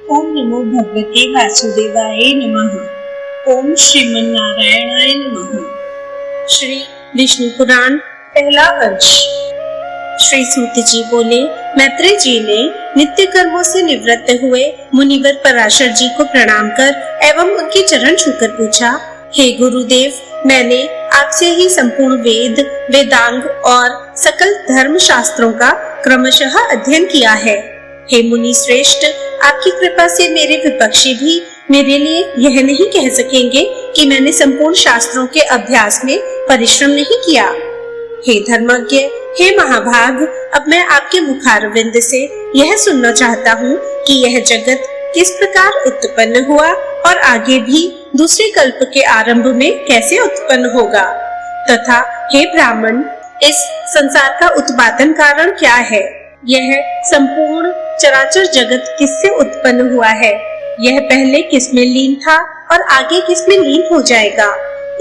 ओम नमो भगवते वासुदेवाय नमः। ओम श्रीमन्नारायणाय नमः। श्री विष्णु पुराण पहला अंश। श्री सूत जी बोले, मैत्रेय जी ने नित्य कर्मों से निवृत्त हुए मुनिवर पराशर जी को प्रणाम कर एवं उनके चरण छूकर पूछा, हे गुरुदेव, मैंने आपसे ही संपूर्ण वेद, वेदांग और सकल धर्म शास्त्रों का क्रमशः अध्ययन किया है। हे मुनि श्रेष्ठ, आपकी कृपा से मेरे विपक्षी भी मेरे लिए यह नहीं कह सकेंगे कि मैंने संपूर्ण शास्त्रों के अभ्यास में परिश्रम नहीं किया। हे धर्मज्ञ, हे महाभाग, अब मैं आपके मुखारविंद से यह सुनना चाहता हूँ कि यह जगत किस प्रकार उत्पन्न हुआ और आगे भी दूसरे कल्प के आरंभ में कैसे उत्पन्न होगा, तथा हे ब्राह्मण, इस संसार का उत्पादन कारण क्या है? यह संपूर्ण चराचर जगत किससे उत्पन्न हुआ है? यह पहले किसमें लीन था और आगे किसमें लीन हो जाएगा?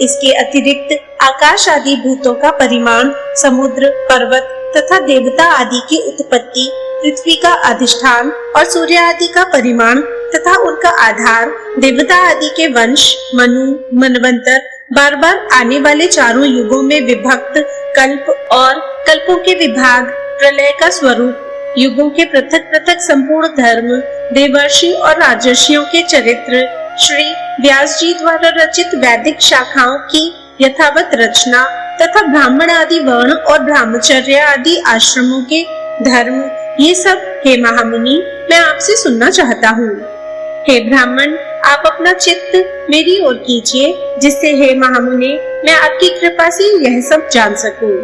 इसके अतिरिक्त आकाश आदि भूतों का परिमाण, समुद्र, पर्वत तथा देवता आदि की उत्पत्ति, पृथ्वी का अधिष्ठान और सूर्य आदि का परिमाण तथा उनका आधार, देवता आदि के वंश, मनु, मनवंतर, बार बार आने वाले चारों युगों में विभक्त कल्प और कल्पों के विभाग, प्रलय का स्वरूप, युगों के पृथक पृथक संपूर्ण धर्म, देवर्षि और राजर्षियों के चरित्र, श्री व्यास जी द्वारा रचित वैदिक शाखाओं की यथावत रचना तथा ब्राह्मण आदि वर्ण और ब्रह्मचर्य आदि आश्रमों के धर्म, ये सब हे महामुनि मैं आपसे सुनना चाहता हूँ। हे ब्राह्मण, आप अपना चित्त मेरी ओर कीजिए, जिससे हे महामुनि मैं आपकी कृपा से यह सब जान सकूं।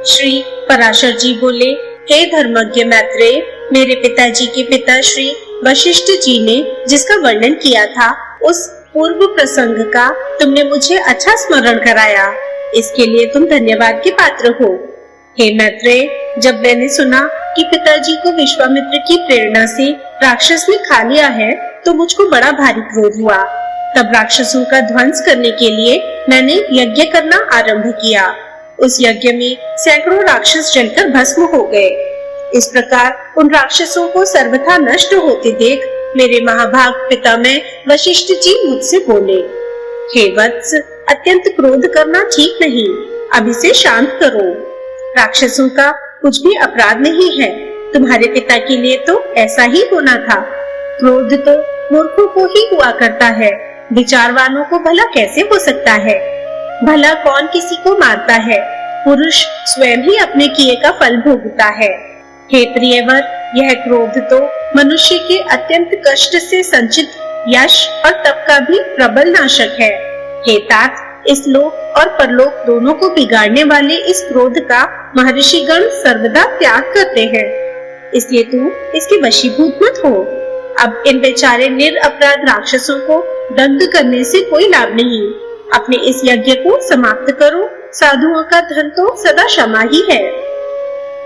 श्री पराशर जी बोले, हे धर्मज्ञ मैत्रेय, मेरे पिताजी के पिता श्री वशिष्ठ जी ने जिसका वर्णन किया था, उस पूर्व प्रसंग का तुमने मुझे अच्छा स्मरण कराया। इसके लिए तुम धन्यवाद के पात्र हो। हे मैत्रेय, जब मैंने सुना कि पिताजी को विश्वामित्र की प्रेरणा से राक्षस ने खा लिया है, तो मुझको बड़ा भारी क्रोध हुआ। तब राक्षसों का ध्वंस करने के लिए मैंने यज्ञ करना आरंभ किया। उस यज्ञ में सैकड़ों राक्षस जलकर भस्म हो गए। इस प्रकार उन राक्षसों को सर्वथा नष्ट होते देख मेरे महाभाग पितामह वशिष्ठ जी मुझसे बोले, हे वत्स, अत्यंत क्रोध करना ठीक नहीं, अब इसे शांत करो। राक्षसों का कुछ भी अपराध नहीं है, तुम्हारे पिता के लिए तो ऐसा ही होना था। क्रोध तो मूर्खों को ही हुआ करता है, विचारवानों को भला कैसे हो सकता है? भला कौन किसी को मारता है? पुरुष स्वयं ही अपने किए का फल भोगता है। हे प्रियवर, यह क्रोध तो मनुष्य के अत्यंत कष्ट से संचित यश और तप का भी प्रबल नाशक है। हे तात, इस लोक और परलोक दोनों को बिगाड़ने वाले इस क्रोध का महर्षिगण सर्वदा त्याग करते हैं, इसलिए तू इसके वशीभूत मत हो। अब इन बेचारे निरपराध राक्षसों को दंड करने से कोई लाभ नहीं। अपने इस यज्ञ को समाप्त करो, साधुओं का धन तो सदा क्षमा ही है।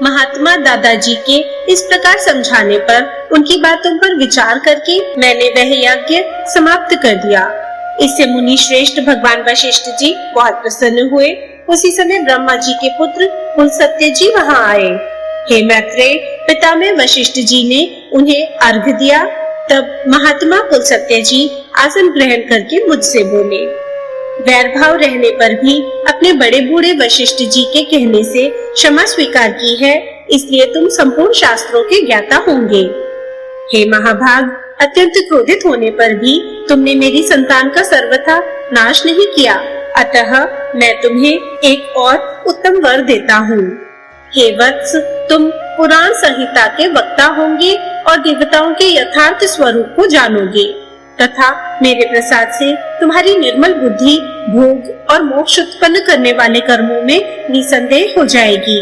महात्मा दादाजी के इस प्रकार समझाने पर उनकी बातों पर विचार करके मैंने वह यज्ञ समाप्त कर दिया। इससे मुनि श्रेष्ठ भगवान वशिष्ठ जी बहुत प्रसन्न हुए। उसी समय ब्रह्मा जी के पुत्र कुलसत्य जी वहां आए। हे मैत्रेय, पितामह वशिष्ठ जी ने उन्हें अर्घ्य दिया। तब महात्मा कुलसत्य जी आसन ग्रहण करके मुझसे बोले, वैर भाव रहने पर भी अपने बड़े बूढ़े वशिष्ठ जी के कहने से क्षमा स्वीकार की है, इसलिए तुम संपूर्ण शास्त्रों के ज्ञाता होंगे। हे महाभाग, अत्यंत क्रोधित होने पर भी तुमने मेरी संतान का सर्वथा नाश नहीं किया, अतः मैं तुम्हें एक और उत्तम वर देता हूँ। हे वत्स, तुम पुराण संहिता के वक्ता होंगे और देवताओं के यथार्थ स्वरूप को जानोगे तथा मेरे प्रसाद से तुम्हारी निर्मल बुद्धि भोग और मोक्ष उत्पन्न करने वाले कर्मों में निसंदेह हो जाएगी।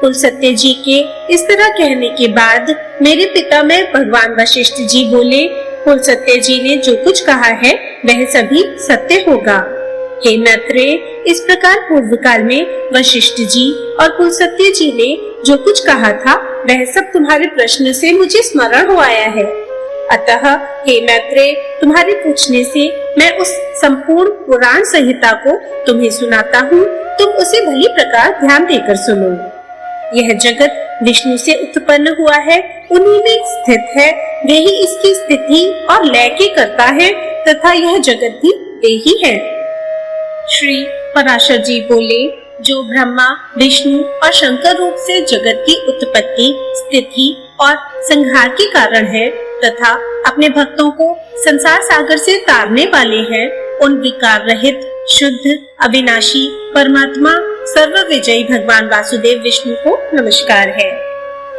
कुलसत्य जी के इस तरह कहने के बाद मेरे पितामह भगवान वशिष्ठ जी बोले, कुलसत्य जी ने जो कुछ कहा है वह सभी सत्य होगा। हे मैत्रेय, इस प्रकार पूर्व काल में वशिष्ठ जी और कुलसत्य जी ने जो कुछ कहा था वह सब तुम्हारे प्रश्न से मुझे स्मरण हो आया है। अतः हे मैत्रेय, तुम्हारे पूछने से मैं उस संपूर्ण पुराण संहिता को तुम्हें सुनाता हूँ, तुम उसे भली प्रकार ध्यान देकर सुनो। यह जगत विष्णु से उत्पन्न हुआ है, उन्हीं में स्थित है, वे ही इसकी स्थिति और लय की करता है तथा यह जगत भी वे ही है। श्री पराशर जी बोले, जो ब्रह्मा, विष्णु और शंकर रूप से जगत की उत्पत्ति, स्थिति और संहार के कारण है तथा अपने भक्तों को संसार सागर से तारने वाले हैं, उन विकार रहित, शुद्ध, अविनाशी परमात्मा सर्व विजयी भगवान वासुदेव विष्णु को नमस्कार है,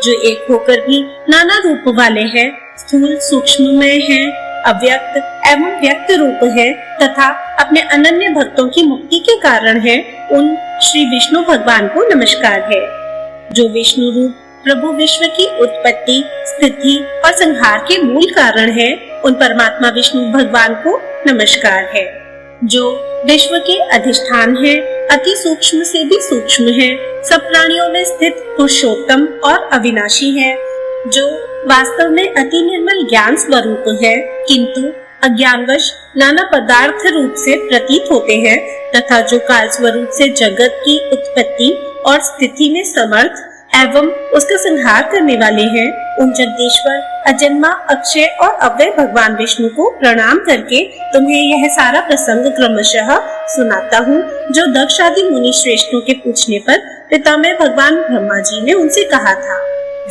जो एक होकर भी नाना रूप वाले हैं, स्थूल सूक्ष्ममय हैं, अव्यक्त एवं व्यक्त रूप है तथा अपने अनन्य भक्तों की मुक्ति के कारण है, उन श्री विष्णु भगवान को नमस्कार है। जो विष्णु रूप प्रभु विश्व की उत्पत्ति, स्थिति और संहार के मूल कारण है, उन परमात्मा विष्णु भगवान को नमस्कार है। जो विश्व के अधिष्ठान है, अति सूक्ष्म से भी सूक्ष्म है, सब प्राणियों में स्थित पुरुषोत्तम और अविनाशी है, जो वास्तव में अति निर्मल ज्ञान स्वरूप है, किंतु अज्ञानवश नाना पदार्थ रूप से प्रतीत होते हैं तथा जो काल स्वरूप से जगत की उत्पत्ति और स्थिति में समर्थ एवं उसका संहार करने वाले हैं, उन जगदीश्वर अजन्मा, अक्षय और अव्यय भगवान विष्णु को प्रणाम करके तुम्हें यह सारा प्रसंग क्रमशः सुनाता हूँ, जो दक्ष आदि मुनि श्रेष्ठों के पूछने पर पितामह भगवान ब्रह्मा जी ने उनसे कहा था।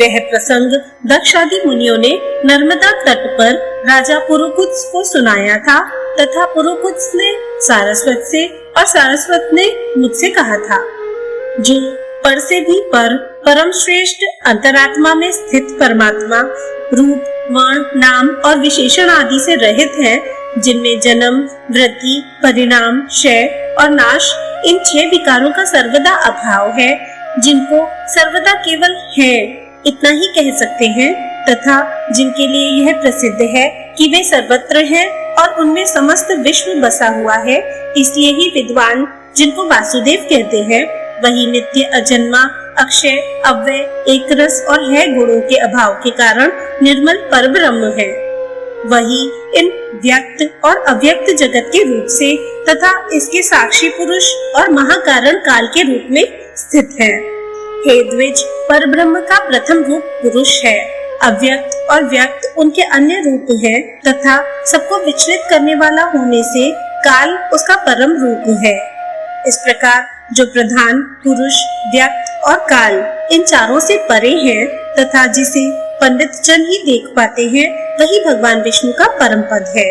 वह प्रसंग दक्ष आदि मुनियों ने नर्मदा तट पर राजा पुरुकुत्स को सुनाया था तथा पुरुकुत्स ने सारस्वत से और सारस्वत ने मुझसे कहा था। जो पर से भी पर, परम श्रेष्ठ अंतरात्मा में स्थित परमात्मा रूप, वर्ण, नाम और विशेषण आदि से रहित है, जिनमें जन्म, वृद्धि, परिणाम, क्षय और नाश इन 6 विकारों का सर्वदा अभाव है, जिनको सर्वदा केवल है इतना ही कह सकते हैं तथा जिनके लिए यह प्रसिद्ध है कि वे सर्वत्र हैं और उनमें समस्त विश्व बसा हुआ है, इसलिए ही विद्वान जिनको वासुदेव कहते हैं, वही नित्य, अजन्मा, अक्षय, अव्यय, एक रस और है गुणों के अभाव के कारण निर्मल परब्रह्म है। वही इन व्यक्त और अव्यक्त जगत के रूप से तथा इसके साक्षी पुरुष और महाकारण काल के रूप में स्थित है। हे द्विज, परब्रह्म का प्रथम रूप पुरुष है, अव्यक्त और व्यक्त उनके अन्य रूप है तथा सबको विचलित करने वाला होने से काल उसका परम रूप है। इस प्रकार जो प्रधान, पुरुष, व्यक्त और काल इन चारों से परे हैं तथा जिसे पंडित जन ही देख पाते हैं, वही भगवान विष्णु का परम पद है।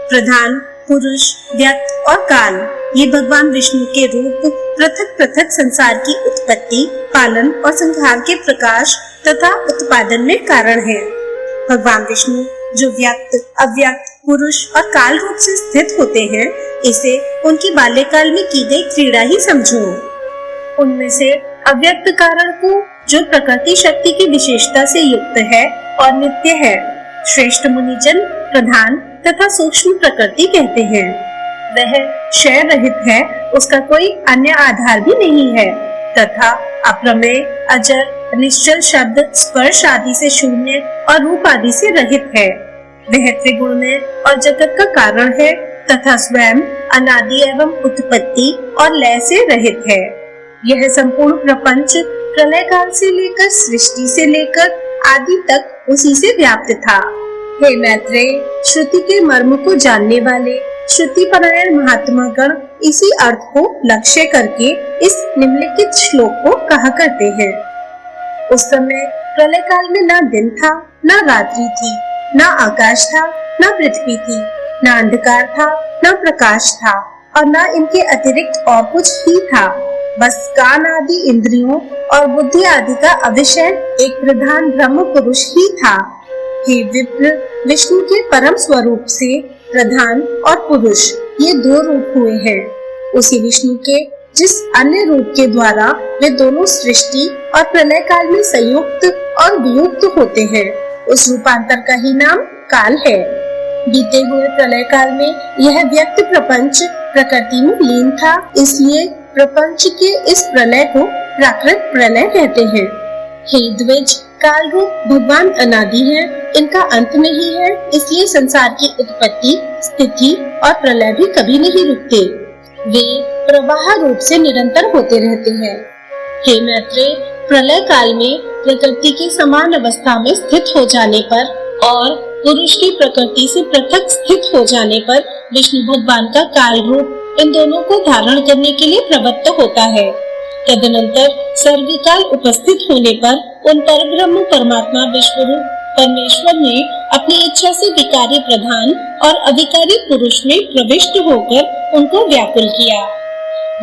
प्रधान, पुरुष, व्यक्त और काल ये भगवान विष्णु के रूप पृथक पृथक संसार की उत्पत्ति, पालन और संहार के प्रकाश तथा उत्पादन में कारण है। भगवान विष्णु जो व्यक्त, अव्यक्त, पुरुष और काल रूप से स्थित होते हैं, इसे उनकी बाल्यकाल में की गई क्रीड़ा ही समझो। उनमें से अव्यक्त कारण को जो प्रकृति शक्ति की विशेषता से युक्त है और नित्य है, श्रेष्ठ मुनिजन प्रधान तथा सूक्ष्म प्रकृति कहते हैं। वह क्षय रहित है, उसका कोई अन्य आधार भी नहीं है तथा अप्रमेय, अजर, निश्चल शब्द, स्पर्श आदि से शून्य और रूप आदि से रहित है। वह त्रिगुणमय और जगत का कारण है तथा स्वयं अनादि एवं उत्पत्ति और लय से रहित है। यह संपूर्ण प्रपंच प्रलय काल से लेकर सृष्टि से लेकर आदि तक उसी से व्याप्त था। हे मैत्रेय, श्रुति के मर्म को जानने वाले श्रुति परायण महात्मा गण इसी अर्थ को लक्ष्य करके इस निम्नलिखित श्लोक को कहा करते हैं। उस समय प्रलय काल में ना दिन था, ना रात्रि थी, ना आकाश था, ना पृथ्वी थी, ना अंधकार था, ना प्रकाश था और ना इनके अतिरिक्त और कुछ ही था। बस कान आदि इंद्रियों और बुद्धि आदि का अविषय एक प्रधान ब्रह्म पुरुष ही था। हे विप्र, विष्णु के परम स्वरूप से प्रधान और पुरुष ये 2 रूप हुए हैं। उसी विष्णु के जिस अन्य रूप के द्वारा वे दोनों सृष्टि और प्रलय काल में संयुक्त और वियुक्त होते हैं, उस रूपांतर का ही नाम काल है। बीते हुए प्रलय काल में यह व्यक्त प्रपंच प्रकृति में लीन था, इसलिए प्रपंच के इस प्रलय को प्राकृत प्रलय कहते हैं। हे द्विज, काल रूप भगवान अनादि है, इनका अंत नहीं है, इसलिए संसार की उत्पत्ति, स्थिति और प्रलय भी कभी नहीं रुकते। वे प्रवाह रूप से निरंतर होते रहते हैं। हे मैत्रेय, प्रलय काल में प्रकृति की समान अवस्था में स्थित हो जाने पर और पुरुष की प्रकृति से पृथक स्थित हो जाने पर विष्णु भगवान का काल रूप इन दोनों को धारण करने के लिए प्रवृत्त होता है। तदनंतर सर्ग काल उपस्थित होने पर उन परब्रह्म परमात्मा विश्वरूप परमेश्वर ने अपनी इच्छा से विकारी प्रधान और अविकारी पुरुष में प्रविष्ट होकर उनको व्याकुल किया।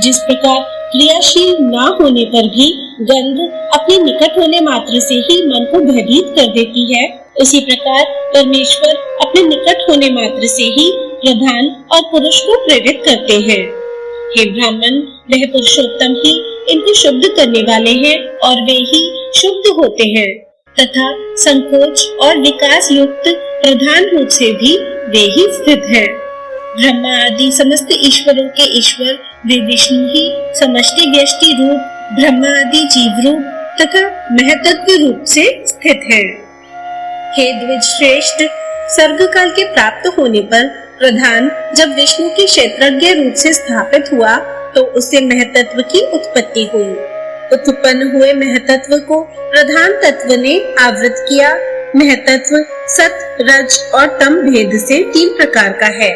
जिस प्रकार क्रियाशील न होने पर भी गंध अपने निकट होने मात्र से ही मन को भयभीत कर देती है, उसी प्रकार परमेश्वर अपने निकट होने मात्र से ही प्रधान और पुरुष को प्रेरित करते हैं। हे ब्राह्मण, वह पुरुषोत्तम ही इनको शुद्ध करने वाले हैं और वे ही शुद्ध होते हैं तथा संकोच और विकास युक्त प्रधान रूप से भी वे ही स्थित हैं। ब्रह्मा आदि समस्त ईश्वरों के ईश्वर वे विष्णु ही समष्टि व्यष्टि रूप, ब्रह्मा आदि जीव रूप तथा महतत्व रूप से स्थित हैं। हे द्विज श्रेष्ठ, सर्ग काल के प्राप्त होने पर प्रधान जब विष्णु के क्षेत्रज्ञ रूप से स्थापित हुआ तो उससे महतत्व की उत्पत्ति हुई। उत्पन्न हुए महतत्व को प्रधान तत्व ने आवृत किया। महतत्व सत, रज और तम भेद से 3 प्रकार का है,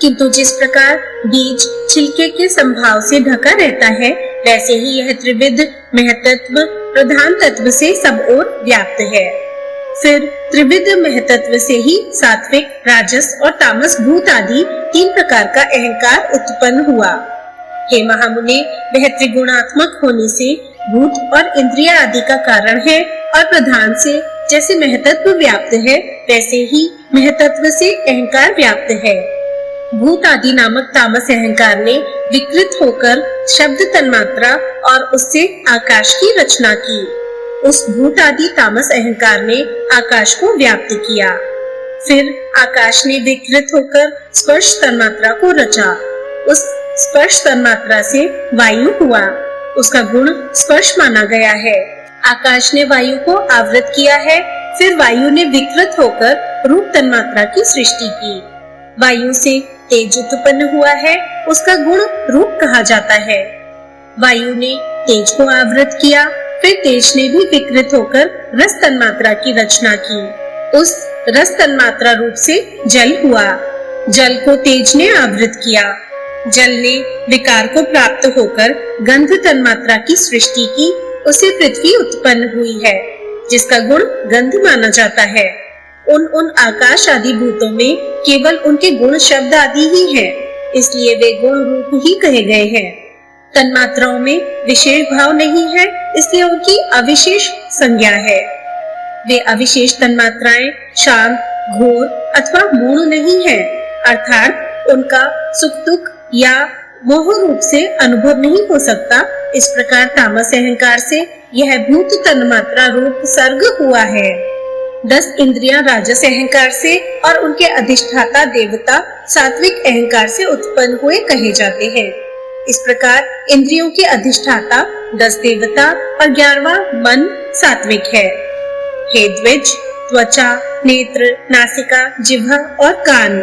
किंतु जिस प्रकार बीज छिलके के संभाव से ढका रहता है, वैसे ही यह त्रिविध महतत्व प्रधान तत्व से सब ओर व्याप्त है। फिर त्रिविध महतत्व से ही सात्विक, राजस और तामस भूत आदि 3 प्रकार का अहंकार उत्पन्न हुआ। हे महामुने, वह त्रिगुणात्मक होने से भूत और इंद्रिया आदि का कारण है और प्रधान से जैसे महतत्व व्याप्त है, वैसे ही महतत्व से अहंकार व्याप्त है। भूत आदि नामक तामस अहंकार ने विकृत होकर शब्द तन्मात्रा और उससे आकाश की रचना की। उस भूत आदि तामस अहंकार ने आकाश को व्याप्त किया। फिर आकाश ने विकृत होकर स्पर्श तन्मात्रा को रचा। उस स्पर्श तन्मात्रा से वायु हुआ, उसका गुण स्पर्श माना गया है। आकाश ने वायु को आवृत किया है। फिर वायु ने विकृत होकर रूप तन्मात्रा की सृष्टि की। वायु से तेज उत्पन्न हुआ है, उसका गुण रूप कहा जाता है। वायु ने तेज को आवृत किया, फिर तेज ने भी विकृत होकर रस तन्मात्रा की रचना की। उस रस तन्मात्रा रूप से जल हुआ। जल को तेज ने आवृत किया। जल ने विकार को प्राप्त होकर गंध तन्मात्रा की सृष्टि की। उसे पृथ्वी उत्पन्न हुई है, जिसका गुण गंध माना जाता है। उन आकाश आदि भूतों में केवल उनके गुण शब्द आदि ही हैं, इसलिए वे गुण रूप ही कहे गए हैं। तन्मात्राओं में विशेष भाव नहीं है, इसलिए उनकी अविशेष संज्ञा है। वे अविशेष तन्मात्राएं शांत, घोर अथवा मूढ़ नहीं है, अर्थात उनका सुख दुख या मोह रूप से अनुभव नहीं हो सकता। इस प्रकार तामस अहंकार से यह भूत तन्मात्रा रूप सर्ग हुआ है। 10 इंद्रियां राजस अहंकार से और उनके अधिष्ठाता देवता सात्विक अहंकार से उत्पन्न हुए कहे जाते हैं। इस प्रकार इंद्रियों के अधिष्ठाता 10 देवता और 11वां मन सात्विक है। हे द्विज, त्वचा, नेत्र, नासिका, जिह्वा और कान,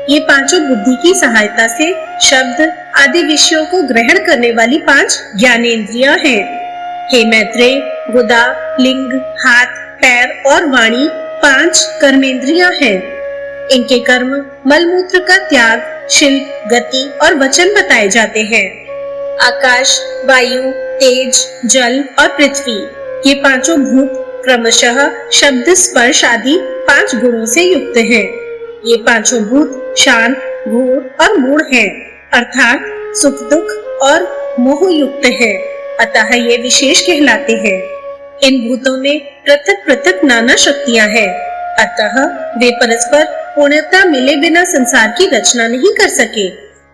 ये पांचों बुद्धि की सहायता से शब्द आदि विषयों को ग्रहण करने वाली 5 ज्ञानेंद्रियां हैं। हे मैत्रेय, गुदा, लिंग, हाथ, पैर और वाणी 5 कर्मेंद्रियां हैं। इनके कर्म मलमूत्र का त्याग, शिल्प, गति और वचन बताए जाते हैं। आकाश, वायु, तेज, जल और पृथ्वी, ये पांचों भूत क्रमशः शब्द, स्पर्श आदि 5 गुणों से युक्त हैं। ये पांचों भूत शांत, घोर और मूढ़ हैं, अर्थात सुख दुख और मोह युक्त है, अतः ये विशेष कहलाते हैं। इन भूतों में पृथक पृथक नाना शक्तियां हैं, अतः वे परस्पर पूर्णता मिले बिना संसार की रचना नहीं कर सके।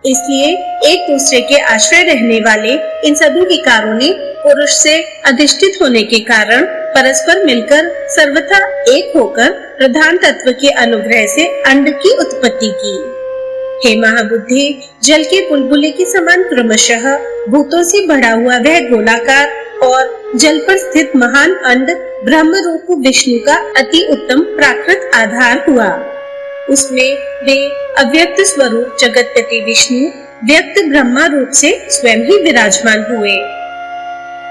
इसलिए एक दूसरे के आश्रय रहने वाले इन सभी विकारों ने पुरुष से अधिष्ठित होने के कारण परस्पर मिलकर सर्वथा एक होकर प्रधान तत्व के अनुग्रह से अंड की उत्पत्ति की। हे महाबुद्धि, जल के बुलबुले के समान क्रमशः भूतों से बढ़ा हुआ वह गोलाकार और जल पर स्थित महान अंड ब्रह्म रूप विष्णु का अति उत्तम प्राकृत आधार हुआ। उसमें वे अव्यक्त स्वरूप जगतपति विष्णु व्यक्त ब्रह्मा रूप से स्वयं ही विराजमान हुए।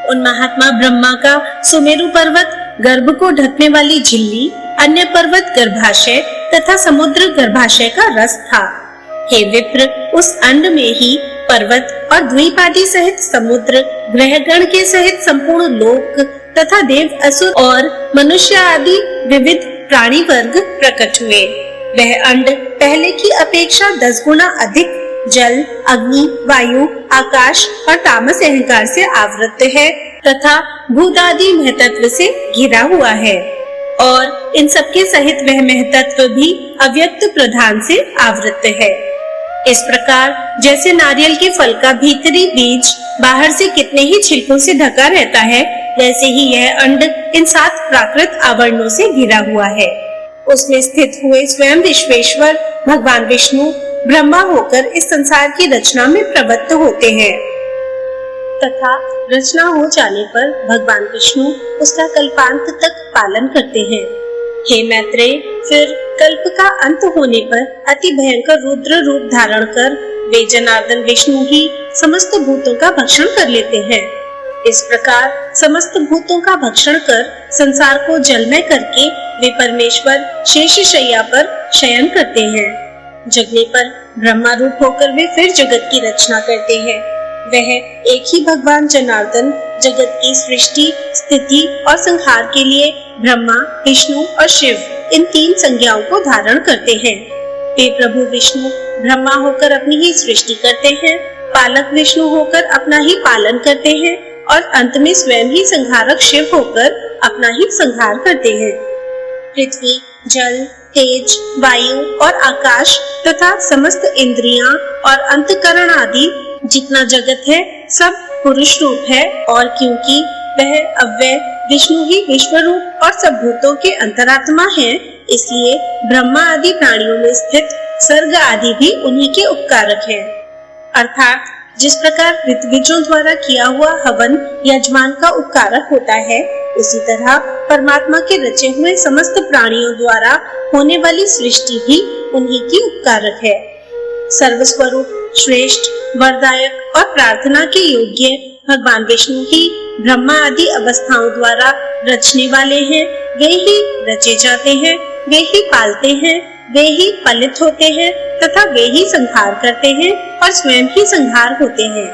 उन महात्मा ब्रह्मा का सुमेरु पर्वत, गर्भ को ढकने वाली झिल्ली, अन्य पर्वत गर्भाशय तथा समुद्र गर्भाशय का रस था। हे विप्र, उस अंड में ही पर्वत और द्वीप आदि सहित समुद्र, ग्रहगण के सहित संपूर्ण लोक तथा देव, असुर और मनुष्य आदि विविध प्राणी वर्ग प्रकट हुए। वह अंड पहले की अपेक्षा 10 गुना अधिक जल, अग्नि, वायु, आकाश और तामस अहंकार से आवृत है तथा भूत आदि महतत्व से घिरा हुआ है, और इन सबके सहित वह महतत्व भी अव्यक्त प्रधान से आवृत है। इस प्रकार जैसे नारियल के फल का भीतरी बीज बाहर से कितने ही छिलकों से ढका रहता है, वैसे ही यह अंड इन 7 प्राकृत आवरणों से घिरा हुआ है। उसमें स्थित हुए स्वयं विश्वेश्वर भगवान विष्णु ब्रह्मा होकर इस संसार की रचना में प्रवृत्त होते हैं तथा रचना हो जाने पर भगवान विष्णु उसका कल्पांत तक पालन करते हैं। हे मैत्रेय, फिर कल्प का अंत होने पर अति भयंकर रुद्र रूप धारण कर वे जनार्दन विष्णु ही समस्त भूतों का भक्षण कर लेते हैं। इस प्रकार समस्त भूतों का भक्षण कर संसार को जलमय करके वे परमेश्वर शेष शैया पर शयन करते हैं। जगने पर ब्रह्मा रूप होकर वे फिर जगत की रचना करते हैं। वह एक ही भगवान जनार्दन जगत की सृष्टि, स्थिति और संहार के लिए ब्रह्मा, विष्णु और शिव इन 3 संज्ञाओं को धारण करते हैं। वे प्रभु विष्णु ब्रह्मा होकर अपनी ही सृष्टि करते हैं, पालक विष्णु होकर अपना ही पालन करते हैं और अंत में स्वयं ही संहारक शिव होकर अपना ही संहार करते हैं। पृथ्वी, जल, तेज, वायु और आकाश तथा समस्त इंद्रियां और अंतकरण आदि जितना जगत है सब पुरुष रूप है, और क्योंकि वह अव्यय विष्णु ही विश्व रूप और सब भूतों के अंतरात्मा है, इसलिए ब्रह्मा आदि प्राणियों में स्थित सर्ग आदि भी उन्हीं के उपकारक हैं। अर्थात जिस प्रकार ऋत्विजों द्वारा किया हुआ हवन यजमान का उपकारक होता है, उसी तरह परमात्मा के रचे हुए समस्त प्राणियों द्वारा होने वाली सृष्टि भी उन्हीं की उपकारक है। सर्वस्वरूप, श्रेष्ठ, वरदायक और प्रार्थना के योग्य भगवान विष्णु ही ब्रह्मा आदि अवस्थाओं द्वारा रचने वाले हैं। वे ही रचे जाते हैं, वे ही पालते हैं, वे ही पालित होते हैं तथा वे ही संहार करते हैं और स्वयं ही संहार होते हैं।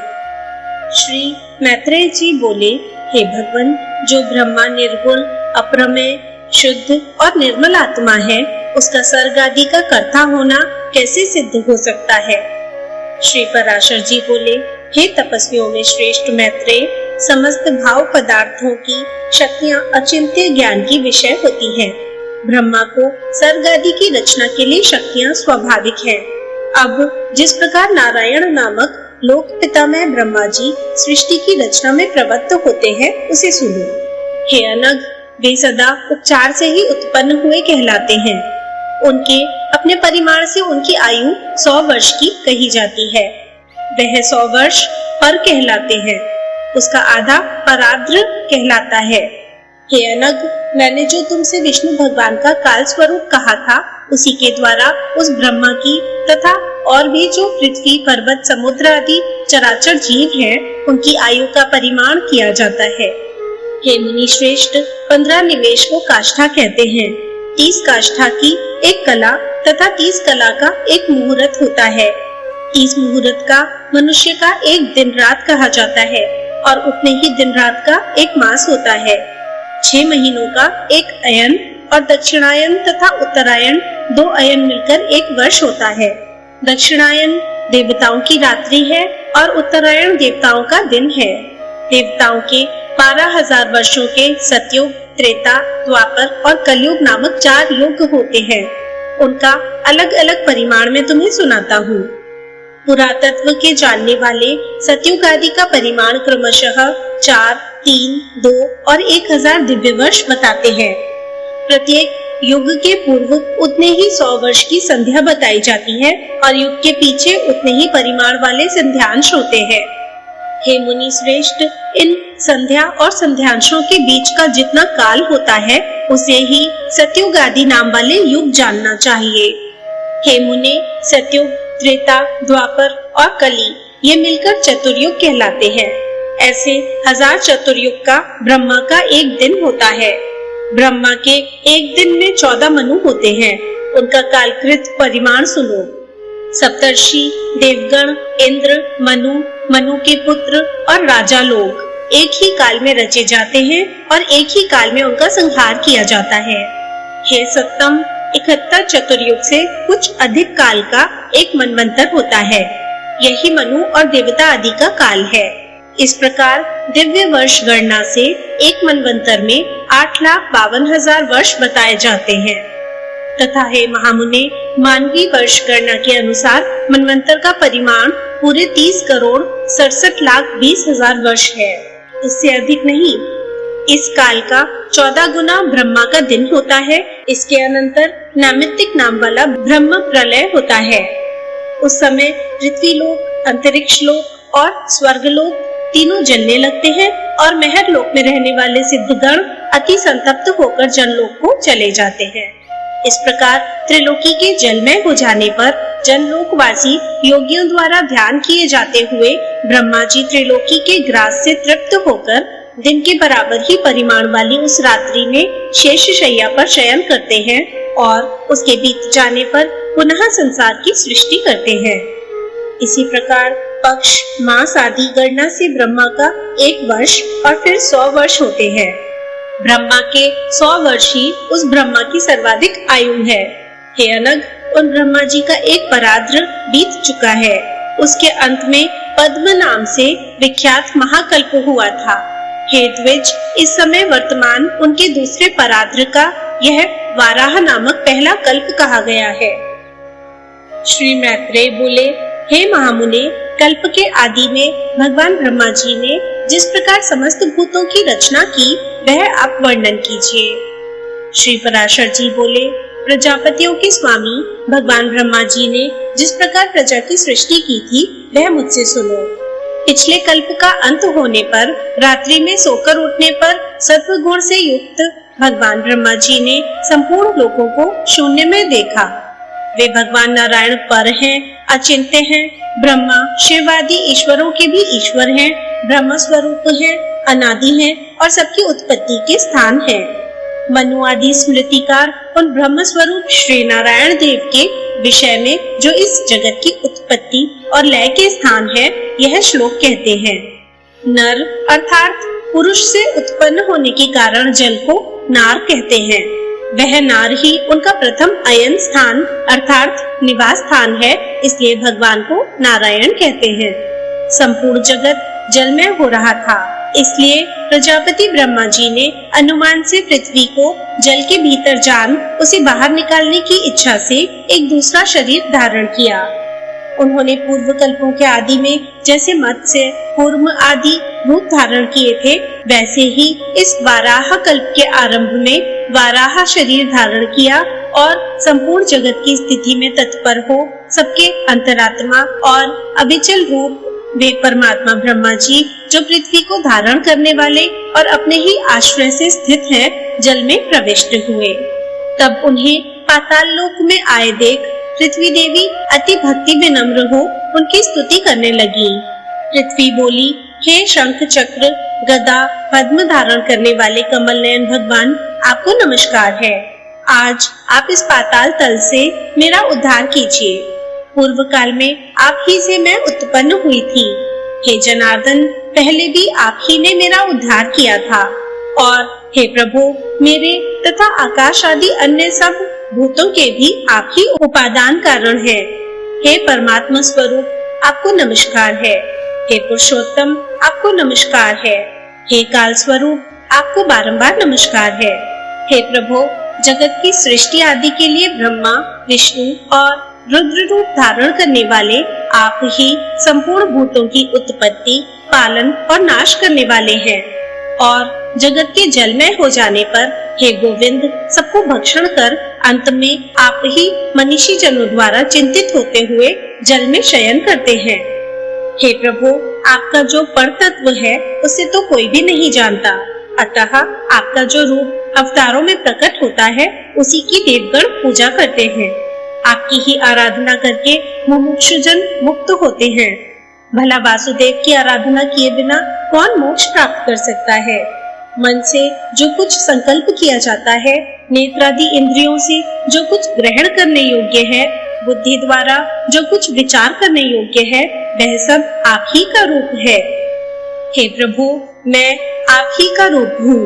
श्री मैत्रेय जी बोले, हे भगवान, जो ब्रह्मा निर्गुण, अप्रमेय, शुद्ध और निर्मल आत्मा है, उसका सर्ग आदि का कर्ता होना कैसे सिद्ध हो सकता है? श्री पराशर जी बोले, हे तपस्वियों में श्रेष्ठ मैत्रेय, समस्त भाव पदार्थों की शक्तियां अचिंत्य ज्ञान की विषय होती हैं। ब्रह्मा को सर्ग आदि की रचना के लिए शक्तियां स्वाभाविक हैं। अब जिस प्रकार नारायण नामक लोक पितामह ब्रह्मा जी सृष्टि की रचना में प्रवृत्त होते हैं, उसे सुनो। हे अनग, वे सदा उपचार से ही उत्पन्न हुए कहलाते हैं। उनके अपने परिमाण से उनकी आयु 100 वर्ष की कही जाती है। वह 100 वर्ष पर कहलाते हैं, उसका आधा पराद्र कहलाता है। हे अनग, मैंने जो तुमसे विष्णु भगवान का काल स्वरूप कहा था, उसी के द्वारा उस ब्रह्मा की तथा और भी जो पृथ्वी, पर्वत, समुद्र आदि चराचर जीव हैं, उनकी आयु का परिमाण किया जाता है। हे मुनि श्रेष्ठ, 15 निवेश को काष्ठा कहते हैं। 30 काष्ठा की एक कला तथा 30 कला का एक मुहूर्त होता है। 30 मुहूर्त का मनुष्य का एक दिन रात कहा जाता है और उतने ही दिन रात का एक मास होता है। 6 महीनों का एक अयन और दक्षिणायन तथा उत्तरायण 2 अयन मिलकर एक वर्ष होता है। दक्षिणायन देवताओं की रात्रि है और उत्तरायण देवताओं का दिन है। देवताओं के 12,000 वर्षों के सतयुग, त्रेता, द्वापर और कलयुग नामक 4 युग होते हैं। उनका अलग अलग परिमाण में तुम्हें सुनाता हूँ। पुरातत्व के जानने वाले सतयुग आदि का परिमाण क्रमशः 4, 3, 2 और 1000 दिव्य वर्ष बताते हैं। प्रत्येक युग के पूर्व उतने ही 100 वर्ष की संध्या बताई जाती है और युग के पीछे उतने ही परिमाण वाले संध्यांश होते हैं। हे मुनि श्रेष्ठ, इन संध्या और संध्यांशों के बीच का जितना काल होता है, उसे ही सतयुग आदि नाम वाले युग जानना चाहिए। हे मुने, सतयुग, त्रेता, द्वापर और कली ये मिलकर चतुर्युग कहलाते हैं। ऐसे 1000 चतुर्युग का ब्रह्मा का एक दिन होता है। ब्रह्मा के एक दिन में 14 मनु होते हैं। उनका कालकृत परिमाण सुनो। सप्तर्षि, देवगण, इंद्र, मनु, मनु के पुत्र और राजा लोग एक ही काल में रचे जाते हैं और एक ही काल में उनका संहार किया जाता है। हे सत्तम, 71 चतुर्युग से कुछ अधिक काल का एक मनवंतर होता है। यही मनु और देवता आदि का काल है। इस प्रकार दिव्य वर्ष गणना से एक मनवंतर में 8,52,000 वर्ष बताए जाते हैं। तथा हे महामुने, मानवीय वर्ष गणना के अनुसार मनवंतर का परिमाण पूरे 30,67,20,000 वर्ष है, इससे अधिक नहीं। इस काल का 14 गुना ब्रह्मा का दिन होता है। इसके अनंतर नैमित्तिक नाम वाला ब्रह्म प्रलय होता है। उस समय पृथ्वी लोक, अंतरिक्ष लोक और स्वर्ग लोक तीनों जलने लगते हैं और महर लोक में रहने वाले सिद्धगण अति संतप्त होकर जनलोक को चले जाते हैं। इस प्रकार त्रिलोकी के जलमय हो जाने पर जनलोकवासी योगियों द्वारा ध्यान किए जाते हुए ब्रह्मा जी त्रिलोकी के ग्रास से तृप्त होकर दिन के बराबर ही परिमाण वाली उस रात्रि में शेष शैया पर शयन करते हैं और उसके बीत जाने पर पुनः संसार की सृष्टि करते हैं। इसी प्रकार पक्ष, मास आदि गणना से ब्रह्मा का 1 वर्ष और फिर 100 वर्ष होते हैं। ब्रह्मा के 100 वर्ष ही उस ब्रह्मा की सर्वाधिक आयु है। हे अनग, उन ब्रह्मा जी का एक पराद्र बीत चुका है। उसके अंत में पद्म नाम से विख्यात महाकल्प हुआ था। हे द्विज, इस समय वर्तमान उनके दूसरे पराद्र का यह वाराह नामक पहला कल्प कहा गया है। श्री मैत्रेय बोले, हे महामुने, कल्प के आदि में भगवान ब्रह्मा जी ने जिस प्रकार समस्त भूतों की रचना की वह आप वर्णन कीजिए। श्री पराशर जी बोले, प्रजापतियों के स्वामी भगवान ब्रह्मा जी ने जिस प्रकार प्रजा की सृष्टि की थी वह मुझसे सुनो। पिछले कल्प का अंत होने पर रात्रि में सोकर उठने पर सत्व गुण से युक्त भगवान ब्रह्मा जी ने संपूर्ण लोगों को शून्य में देखा। वे भगवान नारायण पर हैं, अचिंत्य हैं, ब्रह्मा शिव आदि ईश्वरों के भी ईश्वर हैं, ब्रह्म स्वरूप हैं, अनादि हैं और सबकी उत्पत्ति के स्थान हैं। मनु आदि स्मृतिकार उन ब्रह्म स्वरूप श्री नारायण देव के विषय में जो इस जगत की उत्पत्ति और लय के स्थान है यह श्लोक कहते हैं। नर अर्थात पुरुष से उत्पन्न होने के कारण जल को नार कहते हैं। वह नार ही उनका प्रथम अयन स्थान अर्थात निवास स्थान है, इसलिए भगवान को नारायण कहते हैं। संपूर्ण जगत जलमय हो रहा था, इसलिए प्रजापति ब्रह्मा जी ने अनुमान से पृथ्वी को जल के भीतर जान उसे बाहर निकालने की इच्छा से एक दूसरा शरीर धारण किया। उन्होंने पूर्व कल्पों के आदि में जैसे मत्स्य, कूर्म आदि रूप धारण किए थे, वैसे ही इस वाराह कल्प के आरंभ में वाराह शरीर धारण किया और संपूर्ण जगत की स्थिति में तत्पर हो सबके अंतरात्मा और अविचल रूप वे परमात्मा ब्रह्मा जी जो पृथ्वी को धारण करने वाले और अपने ही आश्रय से स्थित हैं, जल में प्रविष्ट हुए। तब उन्हें पाताल लोक में आए देख पृथ्वी देवी अति भक्ति विनम्र हो उनकी स्तुति करने लगी। पृथ्वी बोली, हे शंख चक्र गदा पद्म धारण करने वाले कमल नयन भगवान, आपको नमस्कार है। आज आप इस पाताल तल से मेरा उद्धार कीजिए। पूर्व काल में आप ही से मैं उत्पन्न हुई थी। हे जनार्दन, पहले भी आप ही ने मेरा उद्धार किया था और हे प्रभु, मेरे तथा आकाश आदि अन्य सब भूतों के भी आप ही उपादान कारण हैं। हे परमात्मा स्वरूप, आपको नमस्कार है। हे पुरुषोत्तम, आपको नमस्कार है। हे काल स्वरूप, आपको बारंबार नमस्कार है। हे प्रभु, जगत की सृष्टि आदि के लिए ब्रह्मा, विष्णु और रुद्र रूप धारण करने वाले आप ही संपूर्ण भूतों की उत्पत्ति, पालन और नाश करने वाले हैं और जगत के जलमय हो जाने पर हे गोविंद, सबको भक्षण कर अंत में आप ही मनीषी जनों द्वारा चिंतित होते हुए जल में शयन करते हैं। हे प्रभु, आपका जो पर तत्व है उसे तो कोई भी नहीं जानता, अतः आपका जो रूप अवतारों में प्रकट होता है उसी की देवगण पूजा करते हैं। आपकी ही आराधना करके मुमुक्षुजन मुक्त होते हैं। भला वासुदेव की आराधना किए बिना कौन मोक्ष प्राप्त कर सकता है? मन से जो कुछ संकल्प किया जाता है, नेत्रादि इंद्रियों से जो कुछ ग्रहण करने योग्य है, बुद्धि द्वारा जो कुछ विचार करने योग्य है, वह सब आप ही का रूप है। हे प्रभु, मैं आप ही का रूप हूँ,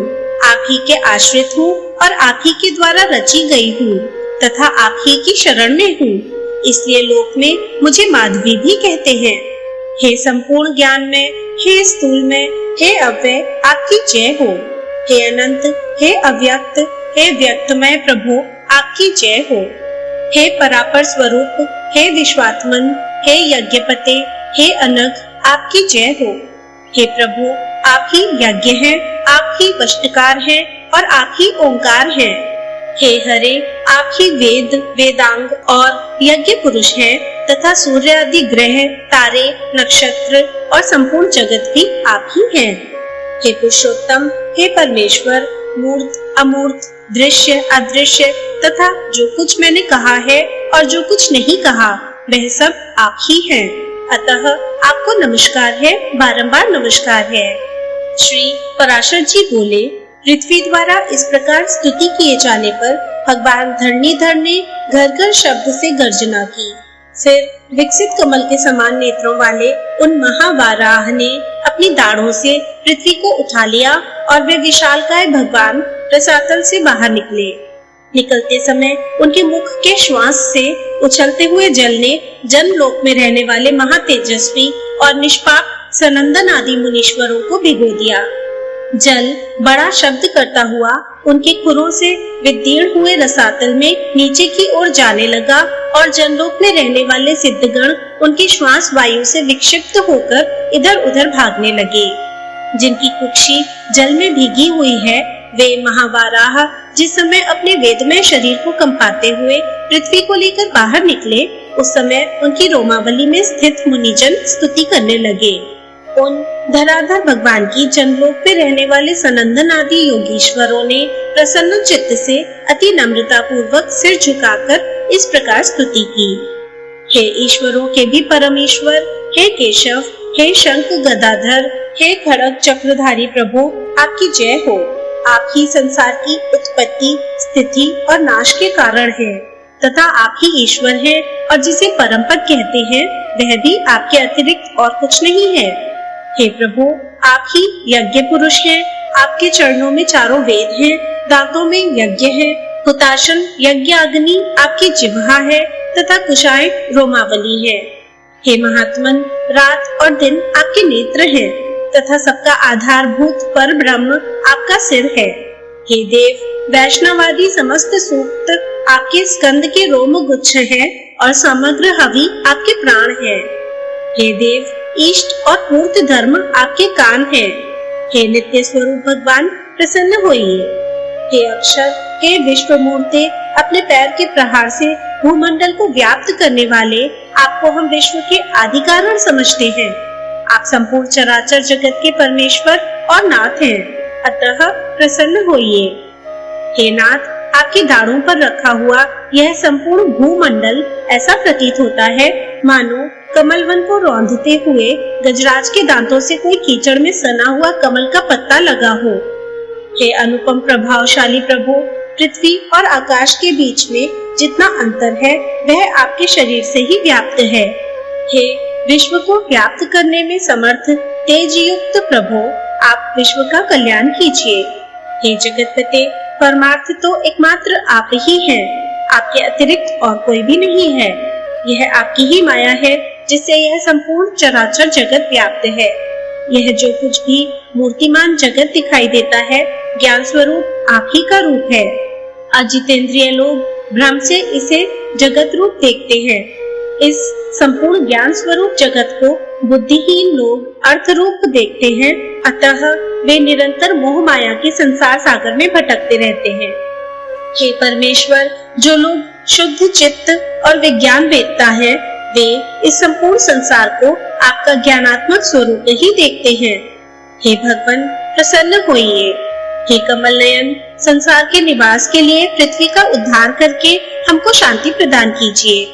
आप ही के आश्रित हूँ और आप ही के द्वारा रची गई हूँ तथा आप ही की शरण में हूँ। इसलिए लोक में मुझे माधवी भी कहते हैं। हे संपूर्ण ज्ञान में, हे स्थूल में, हे अव्यय, आपकी जय हो। हे अनंत, हे अव्यक्त, हे व्यक्तमय प्रभु, आपकी जय हो। हे परापर स्वरूप, हे विश्वात्मन, हे यज्ञपते, हे अनघ, आपकी जय हो। हे प्रभु, आप ही यज्ञ हैं, आप ही वष्टकार हैं और आप ही ओंकार हैं। हे हरे, आप ही वेद, वेदांग और यज्ञ पुरुष हैं तथा सूर्य आदि ग्रह, तारे, नक्षत्र और संपूर्ण जगत भी आप ही हैं। हे पुरुषोत्तम, हे परमेश्वर, मूर्त, अमूर्त, दृश्य, अदृश्य तथा जो कुछ मैंने कहा है और जो कुछ नहीं कहा, वह सब आप ही हैं। अतः आपको नमस्कार है, बारंबार नमस्कार है। श्री पराशर जी बोले, पृथ्वी द्वारा इस प्रकार स्तुति किए जाने पर भगवान धरणीधर ने घर घर शब्द से गर्जना की। फिर विकसित कमल के समान नेत्रों वाले उन महावाराह ने अपनी दाढ़ों से पृथ्वी को उठा लिया और वे विशालकाय भगवान रसातल से बाहर निकले। निकलते समय उनके मुख के श्वास से उछलते हुए जल ने जनलोक में रहने वाले महातेजस्वी और निष्पाप सनंदन आदि मुनीश्वरों को भिगो दिया। जल बड़ा शब्द करता हुआ उनके खुरों से विदीर्ण हुए रसातल में नीचे की ओर जाने लगा और जनलोक में रहने वाले सिद्धगण उनके श्वास वायु से विक्षिप्त होकर इधर उधर भागने लगे। जिनकी कुक्षी जल में भीगी हुई है, वे महावाराह जिस समय अपने वेदमय शरीर को कंपाते हुए पृथ्वी को लेकर बाहर निकले, उस समय उनकी रोमावली में स्थित मुनिजन स्तुति करने लगे। उन धराधर भगवान की जनलोक में रहने वाले सनंदन आदि योगीश्वरों ने प्रसन्न चित्त से अति नम्रता पूर्वक सिर झुकाकर इस प्रकार स्तुति की। हे ईश्वरों के भी परमेश्वर, हे केशव, हे शंख गदाधर, हे खड़ग चक्रधारी प्रभु, आपकी जय हो। आप ही संसार की उत्पत्ति, स्थिति और नाश के कारण हैं तथा आप ही ईश्वर हैं और जिसे परमपद कहते हैं वह भी आपके अतिरिक्त और कुछ नहीं है। हे प्रभु, आप ही यज्ञ पुरुष हैं, आपके चरणों में चारों वेद हैं, दांतों में यज्ञ है, हुताशन यज्ञ अग्नि आपकी जिह्वा है तथा कुशाएं रोमावली है। हे महात्मन, रात और दिन आपके नेत्र हैं तथा सबका आधारभूत पर ब्रह्म आपका सिर है। हे देव, वैष्णवादी समस्त सूक्त आपके स्कंद के रोम गुच्छ है और समग्र हवि आपके प्राण है। हे देव, इष्ट और पूर्त धर्म आपके कान है। हे नित्य स्वरूप भगवान, प्रसन्न होइए। हे अक्षर, हे विश्व मूर्ते, अपने पैर के प्रहार से भूमंडल को व्याप्त करने वाले आपको हम विश्व के आदि कारण समझते हैं। आप संपूर्ण चराचर जगत के परमेश्वर और नाथ हैं, अतः प्रसन्न होइए। हे नाथ, आपकी दाढ़ों पर रखा हुआ यह संपूर्ण भूमंडल ऐसा प्रतीत होता है मानो कमलवन को रौंदते हुए गजराज के दांतों से कोई कीचड़ में सना हुआ कमल का पत्ता लगा हो। हे अनुपम प्रभावशाली प्रभु, पृथ्वी और आकाश के बीच में जितना अंतर है वह आपके शरीर से ही व्याप्त है। हे विश्व को व्याप्त करने में समर्थ तेज युक्त प्रभु, आप विश्व का कल्याण कीजिए। हे जगतपते, परमार्थ तो एकमात्र आप ही हैं, आपके अतिरिक्त और कोई भी नहीं है। यह आपकी ही माया है जिससे यह संपूर्ण चराचर जगत व्याप्त है। यह जो कुछ भी मूर्तिमान जगत दिखाई देता है, ज्ञान स्वरूप आप ही का रूप है। अजितेंद्रिय लोग भ्रम से इसे जगत रूप देखते हैं। इस संपूर्ण ज्ञान स्वरूप जगत को बुद्धिहीन लोग अर्थ रूप देखते हैं, अतः वे निरंतर मोह माया के संसार सागर में भटकते रहते हैं। हे परमेश्वर, जो लोग शुद्ध चित्त और विज्ञान वेदता है, वे इस संपूर्ण संसार को आपका ज्ञानात्मक स्वरूप ही देखते हैं। हे भगवान, प्रसन्न होइए। हे कमल नयन, संसार के निवास के लिए पृथ्वी का उद्धार करके हमको शांति प्रदान कीजिए।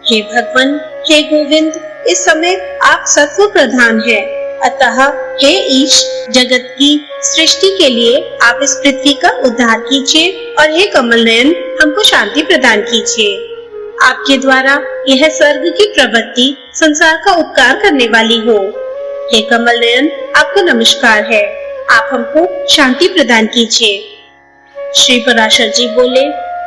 हे भगवान, हे गोविंद, इस समय आप सत्व प्रधान हैं। अतः हे ईश, जगत की सृष्टि के लिए आप इस पृथ्वी का उद्धार कीजिए और हे कमल नयन, हमको शांति प्रदान कीजिए। आपके द्वारा यह स्वर्ग की प्रवृत्ति संसार का उपकार करने वाली हो। हे कमल नयन, आपको नमस्कार है, आप हमको शांति प्रदान कीजिए। श्री पराशर जी बोले,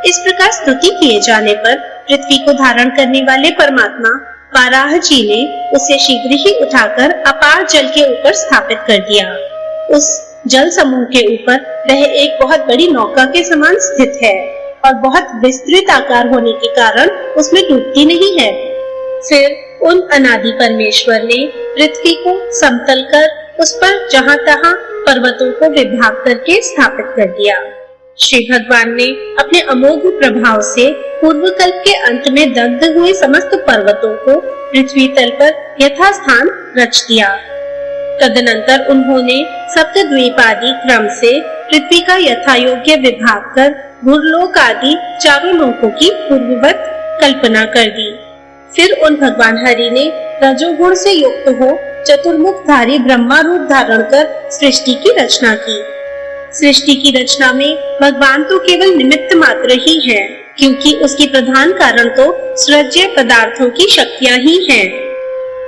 इस प्रकार स्तुति किए जाने पर पृथ्वी को धारण करने वाले परमात्मा वाराह जी ने उसे शीघ्र ही उठाकर अपार जल के ऊपर स्थापित कर दिया। उस जल समूह के ऊपर वह एक बहुत बड़ी नौका के समान स्थित है और बहुत विस्तृत आकार होने के कारण उसमें डूबती नहीं है। फिर उन अनादि परमेश्वर ने पृथ्वी को समतल कर उस पर जहाँ तहाँ पर्वतों को विभाग करके स्थापित कर दिया। श्री भगवान ने अपने अमोघ प्रभाव से पूर्व कल्प के अंत में दग्ध हुए समस्त पर्वतों को पृथ्वी तल पर यथास्थान रच दिया। तदनंतर उन्होंने सप्तद्वीप आदि क्रम से पृथ्वी का यथायोग्य विभाग कर भूलोक आदि चारों लोकों की पूर्ववत कल्पना कर दी। फिर उन भगवान हरि ने रजोगुण से युक्त हो चतुर्मुखधारी ब्रह्मा रूप धारण कर सृष्टि की रचना की। सृष्टि की रचना में भगवान तो केवल निमित्त मात्र ही है, क्योंकि उसकी प्रधान कारण तो सृज्य पदार्थों की शक्तियां ही हैं।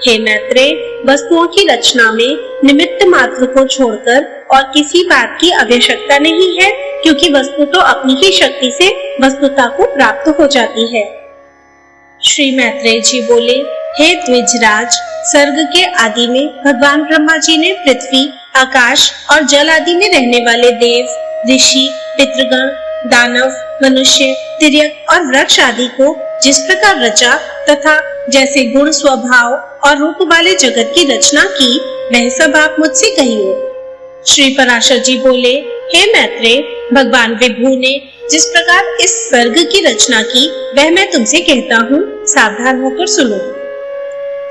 हे मैत्रेय, वस्तुओं की रचना में निमित्त मात्र को छोड़कर और किसी बात की आवश्यकता नहीं है, क्योंकि वस्तु तो अपनी ही शक्ति से वस्तुता को प्राप्त हो जाती है। श्री मैत्रेय जी बोले, हे द्विजराज, सर्ग के आदि में भगवान ब्रह्मा जी ने पृथ्वी, आकाश और जल आदि में रहने वाले देव, ऋषि, पितृगण, दानव, मनुष्य, तिर्यक और वृक्ष आदि को जिस प्रकार रचा तथा जैसे गुण, स्वभाव और रूप वाले जगत की रचना की, वह सब आप मुझसे कहिए। श्री पराशर जी बोले, हे मैत्रेय, भगवान विभु ने जिस प्रकार इस सर्ग की रचना की, वह मैं तुमसे कहता हूँ, सावधान होकर सुनो।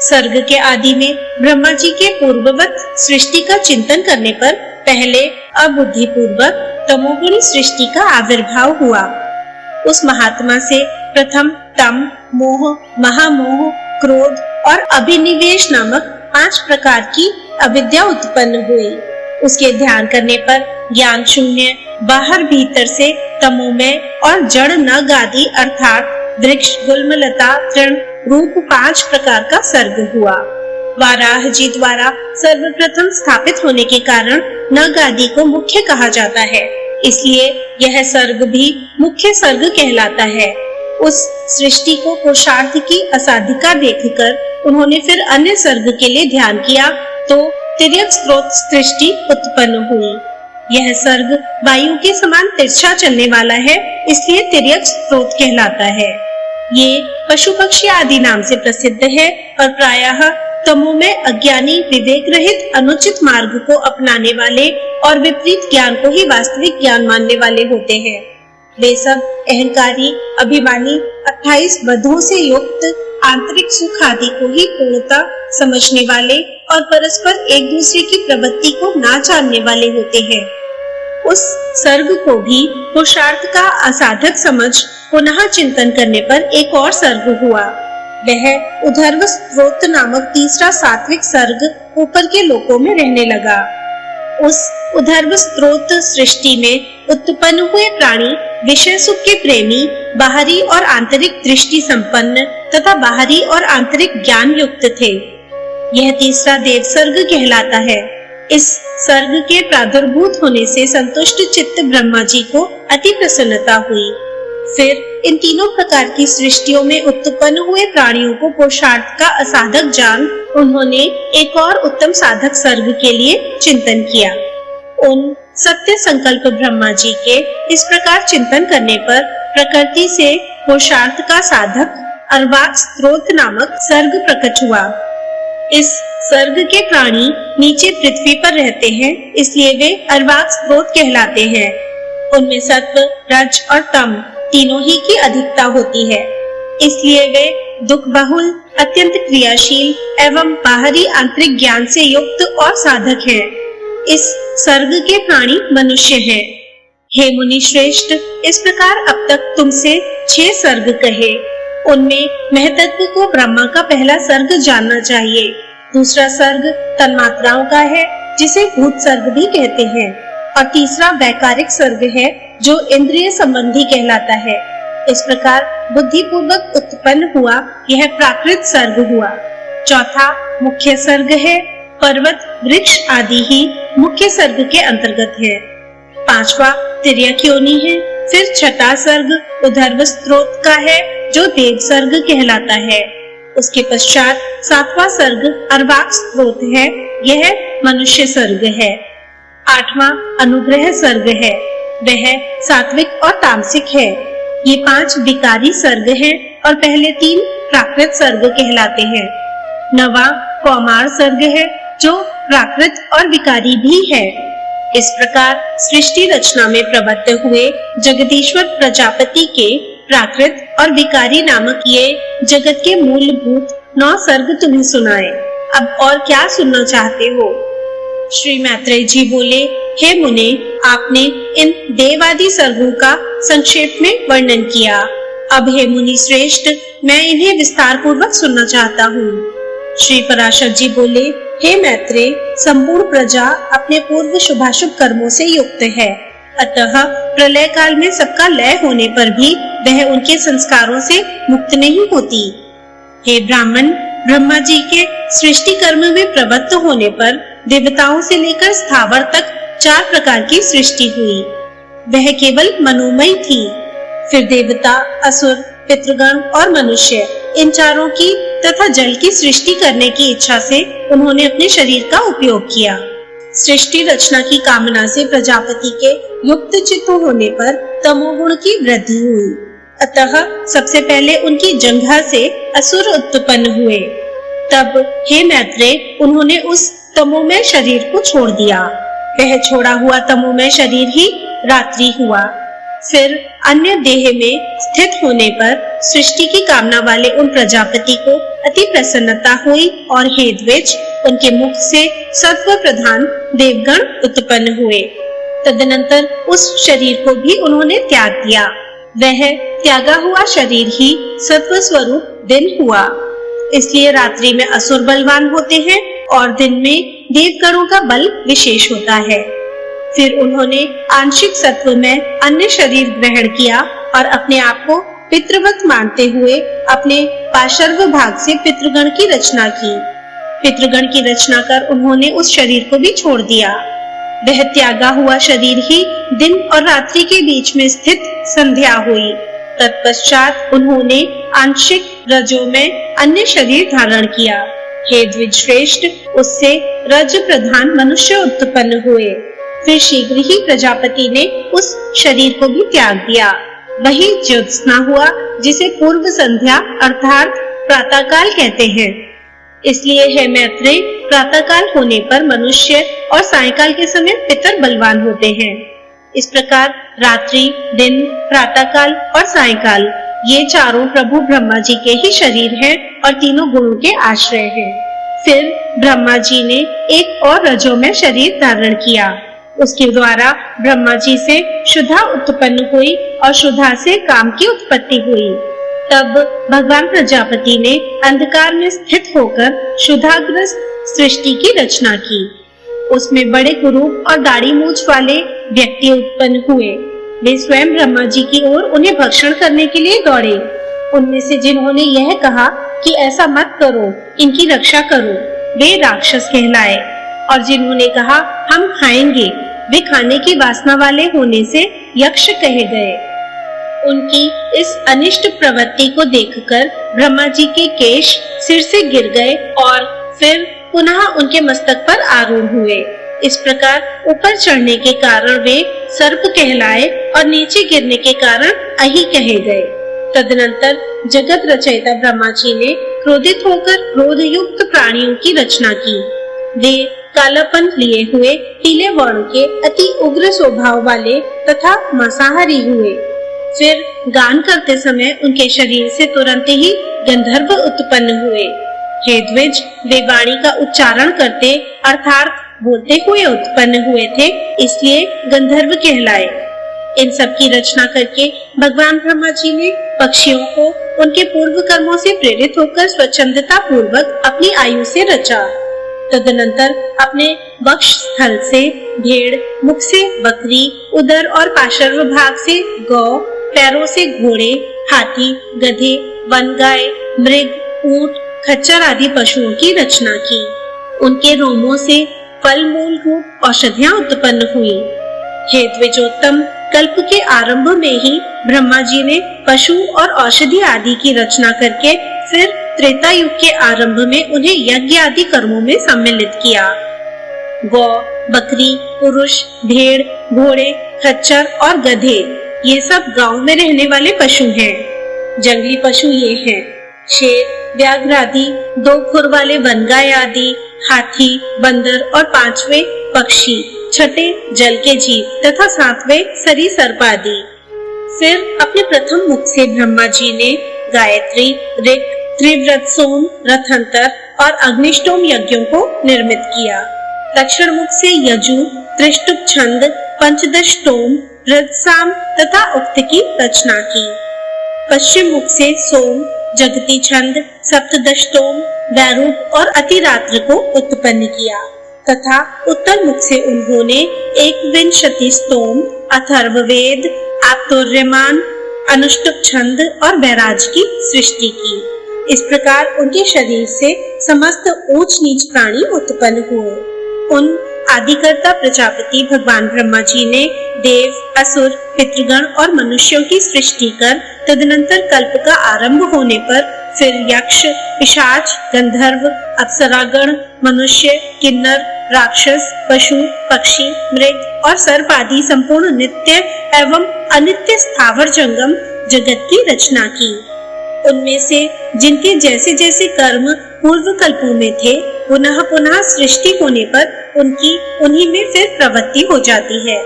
सर्ग के आदि में ब्रह्मा जी के पूर्ववत सृष्टि का चिंतन करने पर पहले अबुद्धि पूर्वक तमोगुणी सृष्टि का आविर्भाव हुआ। उस महात्मा से प्रथम तम, मोह, महामोह, क्रोध और अभिनिवेश नामक 5 प्रकार की अविद्या उत्पन्न हुई। उसके ध्यान करने पर ज्ञान शून्य, बाहर भीतर से तमोमय और जड़ नग आदि अर्थात वृक्ष, गुल्मलता, तृण रूप 5 प्रकार का सर्ग हुआ। वाराह जी द्वारा सर्वप्रथम स्थापित होने के कारण नग आदि को मुख्य कहा जाता है, इसलिए यह सर्ग भी मुख्य सर्ग कहलाता है। उस सृष्टि को पुरुषार्थ की असाधिका देखकर उन्होंने फिर अन्य सर्ग के लिए ध्यान किया तो तिर्यक स्रोत सृष्टि उत्पन्न हुई। यह सर्ग वायु के समान तिरछा चलने वाला है, इसलिए तिर्यक स्रोत कहलाता है। ये पशु पक्षी आदि नाम से प्रसिद्ध है और प्रायः तमो में अज्ञानी, विवेक रहित अनुचित मार्ग को अपनाने वाले और विपरीत ज्ञान को ही वास्तविक ज्ञान मानने वाले होते हैं। वे सब अहंकारी, अभिमानी, 28 बधों से युक्त आंतरिक सुख आदि को ही पूर्णता समझने वाले और परस्पर एक दूसरे की प्रवृत्ति को ना जानने वाले होते हैं। उस सर्ग को भी पुरुषार्थ का असाधक समझ पुनः चिंतन करने पर एक और सर्ग हुआ। वह उधर्व स्त्रोत नामक तीसरा सात्विक सर्ग ऊपर के लोकों में रहने लगा। उस उधर्व स्त्रोत सृष्टि में उत्पन्न हुए प्राणी विषय सुख के प्रेमी, बाहरी और आंतरिक दृष्टि संपन्न तथा बाहरी और आंतरिक ज्ञान युक्त थे। यह तीसरा देव सर्ग कहलाता है। इस सर्ग के प्रादुर्भूत होने से संतुष्ट चित्त ब्रह्मा जी को अति प्रसन्नता हुई। फिर इन तीनों प्रकार की सृष्टियों में उत्पन्न हुए प्राणियों को पुरुषार्थ का असाधक जान उन्होंने एक और उत्तम साधक सर्ग के लिए चिंतन किया। उन सत्य संकल्प ब्रह्मा जी के इस प्रकार चिंतन करने पर प्रकृति से पुरुषार्थ का साधक अर्वाक स्त्रोत नामक सर्ग प्रकट हुआ। इस सर्ग के प्राणी नीचे पृथ्वी पर रहते हैं, इसलिए वे अर्वाक स्त्रोत कहलाते हैं। उनमें सत्व, रज और तम तीनों ही की अधिकता होती है, इसलिए वे दुख बहुल, अत्यंत क्रियाशील एवं बाहरी आंतरिक ज्ञान से युक्त और साधक हैं। इस सर्ग के प्राणी मनुष्य हैं। हे मुनि श्रेष्ठ, इस प्रकार अब तक तुमसे 6 सर्ग कहे। उनमें महतत्व को ब्रह्मा का पहला सर्ग जानना चाहिए। दूसरा सर्ग तन्मात्राओं का है, जिसे भूत सर्ग भी कहते हैं, और तीसरा वैकारिक सर्ग है, जो इंद्रिय संबंधी कहलाता है। इस प्रकार बुद्धि पूर्वक उत्पन्न हुआ यह प्राकृत सर्ग हुआ। चौथा मुख्य सर्ग है। पर्वत वृक्ष आदि ही मुख्य सर्ग के अंतर्गत है। पांचवा तिर्यक योनि है। फिर छठा सर्ग उधर्व स्त्रोत का है, जो देव सर्ग कहलाता है। उसके पश्चात सातवां सर्ग अर्वाक स्त्रोत है, यह मनुष्य सर्ग है। आठवां अनुग्रह सर्ग है, वह सात्विक और तामसिक है। ये 5 विकारी सर्ग हैं और पहले 3 प्राकृत सर्ग कहलाते हैं। नवा कौमार सर्ग है, जो प्राकृत और विकारी भी है। इस प्रकार सृष्टि रचना में प्रवृत्त हुए जगदीश्वर प्रजापति के प्राकृत और विकारी नामक ये जगत के मूलभूत 9 सर्ग तुम्हें सुनाए। अब और क्या सुनना चाहते हो? श्री मैत्रेय जी बोले, हे मुने, आपने इन देवादि सर्गों का संक्षेप में वर्णन किया। अब हे मुनि श्रेष्ठ, मैं इन्हें विस्तार पूर्वक सुनना चाहता हूँ। श्री पराशर जी बोले, हे मैत्रेय, संपूर्ण प्रजा अपने पूर्व शुभाशुभ कर्मों से युक्त है, अतः प्रलय काल में सबका लय होने पर भी वह उनके संस्कारों से मुक्त नहीं होती। हे ब्राह्मण, ब्रह्मा जी के सृष्टि कर्म में प्रवृत्त होने पर देवताओं से लेकर स्थावर तक 4 प्रकार की सृष्टि हुई। वह केवल मनोमय थी। फिर देवता, असुर, पितृगण और मनुष्य, इन चारों की तथा जल की सृष्टि करने की इच्छा से उन्होंने अपने शरीर का उपयोग किया। सृष्टि रचना की कामना से प्रजापति के युक्त चित्त होने पर तमोगुण की वृद्धि हुई, अतः सबसे पहले उनकी जंघा से असुर उत्पन्न हुए। तब हे मैत्रेय, उन्होंने उस तमोमय शरीर को छोड़ दिया। वह छोड़ा हुआ तमोमय शरीर ही रात्रि हुआ। फिर अन्य देह में स्थित होने पर सृष्टि की कामना वाले उन प्रजापति को अति प्रसन्नता हुई और हे द्विज, उनके मुख से सत्व प्रधान देवगण उत्पन्न हुए। तदनंतर उस शरीर को भी उन्होंने त्याग दिया। वह त्यागा हुआ शरीर ही सत्व स्वरूप दिन हुआ। इसलिए रात्रि में असुर बलवान होते हैं और दिन में देवगणों का बल विशेष होता है। फिर उन्होंने आंशिक सत्व में अन्य शरीर ग्रहण किया और अपने आप को पितृवत मानते हुए अपने पार्श्व भाग से पितृगण की रचना की। पितृगण की रचना कर उन्होंने उस शरीर को भी छोड़ दिया। वह त्यागा हुआ शरीर ही दिन और रात्रि के बीच में स्थित संध्या हुई। तत्पश्चात उन्होंने आंशिक रजो में अन्य शरीर धारण किया। हे द्विज श्रेष्ठ, उससे रज प्रधान मनुष्य उत्पन्न हुए। फिर शीघ्र ही प्रजापति ने उस शरीर को भी त्याग दिया। वही ज्योत्सना हुआ, जिसे पूर्व संध्या अर्थात प्रातःकाल कहते हैं। इसलिए हे मैत्रेय, प्रातःकाल होने पर मनुष्य और सायंकाल के समय पितर बलवान होते हैं। इस प्रकार रात्रि, दिन, प्रातःकाल और सायंकाल, ये चारों प्रभु ब्रह्मा जी के ही शरीर हैं और तीनों गुणों के आश्रय हैं। फिर ब्रह्मा जी ने एक और रजोमय शरीर धारण किया। उसके द्वारा ब्रह्मा जी से शुद्धा उत्पन्न हुई और शुद्धा से काम की उत्पत्ति हुई। तब भगवान प्रजापति ने अंधकार में स्थित होकर शुद्धाग्रस्त सृष्टि की रचना की। उसमें बड़े कुरूप और दाढ़ी मूंछ वाले व्यक्ति उत्पन्न हुए। वे स्वयं ब्रह्मा जी की ओर उन्हें भक्षण करने के लिए दौड़े। उनमें से जिन्होंने यह कहा कि ऐसा मत करो, इनकी रक्षा करो, वे राक्षस कहलाए, और जिन्होंने कहा हम खाएंगे, वे खाने की वासना वाले होने से यक्ष कहे गए। उनकी इस अनिष्ट प्रवृत्ति को देखकर ब्रह्मा जी के केश सिर से गिर गए और फिर पुनः उनके मस्तक पर आरूढ़ हुए। इस प्रकार ऊपर चढ़ने के कारण वे सर्प कहलाए और नीचे गिरने के कारण अहि कहे गए। तदनंतर जगत रचयिता ब्रह्मा जी ने क्रोधित होकर क्रोध युक्त प्राणियों की रचना की। वे कालापन लिए हुए पीले वर्ण के अति उग्र स्वभाव वाले तथा मांसाहारी हुए। फिर गान करते समय उनके शरीर से तुरंत ही गंधर्व उत्पन्न हुए। हे द्विज, वे वाणी का उच्चारण करते अर्थात बोलते हुए उत्पन्न हुए थे, इसलिए गंधर्व कहलाए। इन सब की रचना करके भगवान ब्रह्मा जी ने पक्षियों को उनके पूर्व कर्मों से प्रेरित होकर स्वच्छंदता पूर्वक अपनी आयु से रचा। तदनंतर अपने वक्ष स्थल से भेड़, मुख से बकरी, उदर और पार्श्व भाग से गौ, पैरों से घोड़े, हाथी, गधे, वन गाय, मृग, ऊंट, खच्चर आदि पशुओं की रचना की। उनके रोमों से फल मूल रूप औषधियां उत्पन्न हुई। हे द्विजोत्तम, कल्प के आरंभ में ही ब्रह्मा जी ने पशु और औषधि आदि की रचना करके फिर त्रेता युग के आरंभ में उन्हें यज्ञ आदि कर्मों में सम्मिलित किया। गौ, बकरी, पुरुष, भेड़, घोड़े, खच्चर और गधे ये सब गांव में रहने वाले पशु हैं। जंगली पशु ये हैं शेर, व्याघ्र आदि, 2 खुर वाले वनगाय आदि, हाथी, बंदर और 5वें पक्षी, 6ठे जल के जीव तथा 7वें सरीसर्प आदि। फिर अपने प्रथम मुख से ब्रह्मा जी ने गायत्री, ऋक्, त्रिव्रत सोम, रथंतर और अग्निष्टोम यज्ञों को निर्मित किया। दक्षिण मुख से यजु, त्रिष्टुप छंद, पंचदश टोम, रजसाम तथा उक्त की रचना की। पश्चिम मुख से सोम, जगती छंद, सप्तदशतोम, वैरूप और अतिरात्र को उत्पन्न किया तथा उत्तर मुख से उन्होंने 21 स्तोम, अथर्ववेद, आप्तोर्यमान, अनुष्टुप छंद और वैराज की सृष्टि की। इस प्रकार उनके शरीर से समस्त ऊंच नीच प्राणी उत्पन्न हुए। उन आदिकर्ता प्रजापति भगवान ब्रह्मा जी ने देव, असुर, पितृगण और मनुष्यों की सृष्टि कर तदनंतर कल्प का आरंभ होने पर फिर यक्ष, पिशाच, गंधर्व, अप्सरागण, मनुष्य, किन्नर, राक्षस, पशु, पक्षी, मृग और सर्प आदि संपूर्ण नित्य एवं अनित्य स्थावर जंगम जगत की रचना की। उनमें से जिनके जैसे जैसे कर्म पूर्व कल्पों में थे, पुनः पुनः सृष्टि होने पर उनकी उन्हीं में फिर प्रवृत्ति हो जाती है।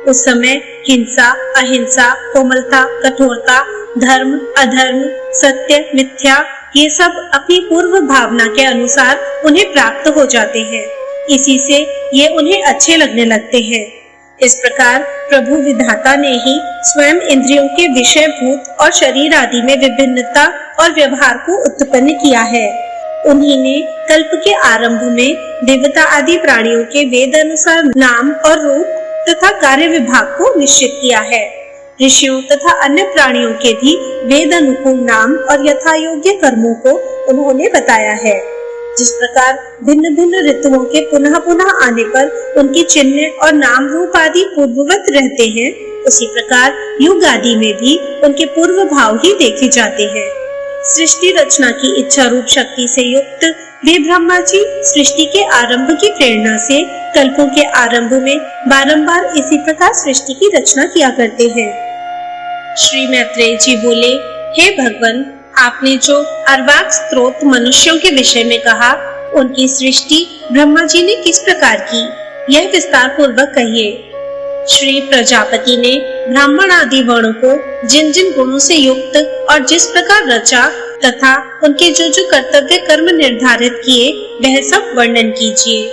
उस समय हिंसा, अहिंसा, कोमलता, कठोरता, धर्म, अधर्म, सत्य, मिथ्या ये सब अपनी पूर्व भावना के अनुसार उन्हें प्राप्त हो जाते हैं। इसी से ये उन्हें अच्छे लगने लगते हैं। इस प्रकार प्रभु विधाता ने ही स्वयं इंद्रियों के विषय भूत और शरीर आदि में विभिन्नता और व्यवहार को उत्पन्न किया है। उन्हीं ने कल्प के आरंभ में देवता आदि प्राणियों के वेद अनुसार नाम और रूप तथा कार्य विभाग को निश्चित किया है। ऋषियों तथा अन्य प्राणियों के भी वेद अनुकूल नाम और यथा योग्य कर्मों को उन्होंने बताया है। जिस प्रकार भिन्न भिन्न ऋतुओं के पुनः पुनः आने पर उनके चिन्ह और नाम रूप आदि पूर्ववत रहते हैं, उसी प्रकार युग आदि में भी उनके पूर्व भाव ही देखे जाते हैं। सृष्टि रचना की इच्छा रूप शक्ति से युक्त वे ब्रह्मा जी सृष्टि के आरंभ की प्रेरणा से कल्पों के आरंभ में बारंबार इसी प्रकार सृष्टि की रचना किया करते हैं। श्री मैत्रेय जी बोले, हे भगवान, आपने जो अर्वाक स्त्रोत मनुष्यों के विषय में कहा, उनकी सृष्टि ब्रह्मा जी ने किस प्रकार की, यह विस्तार पूर्वक कहिए। श्री प्रजापति ने ब्राह्मण आदि वर्णों को जिन जिन गुणों से युक्त और जिस प्रकार रचा तथा उनके जो जो कर्तव्य कर्म निर्धारित किए, वह सब वर्णन कीजिए।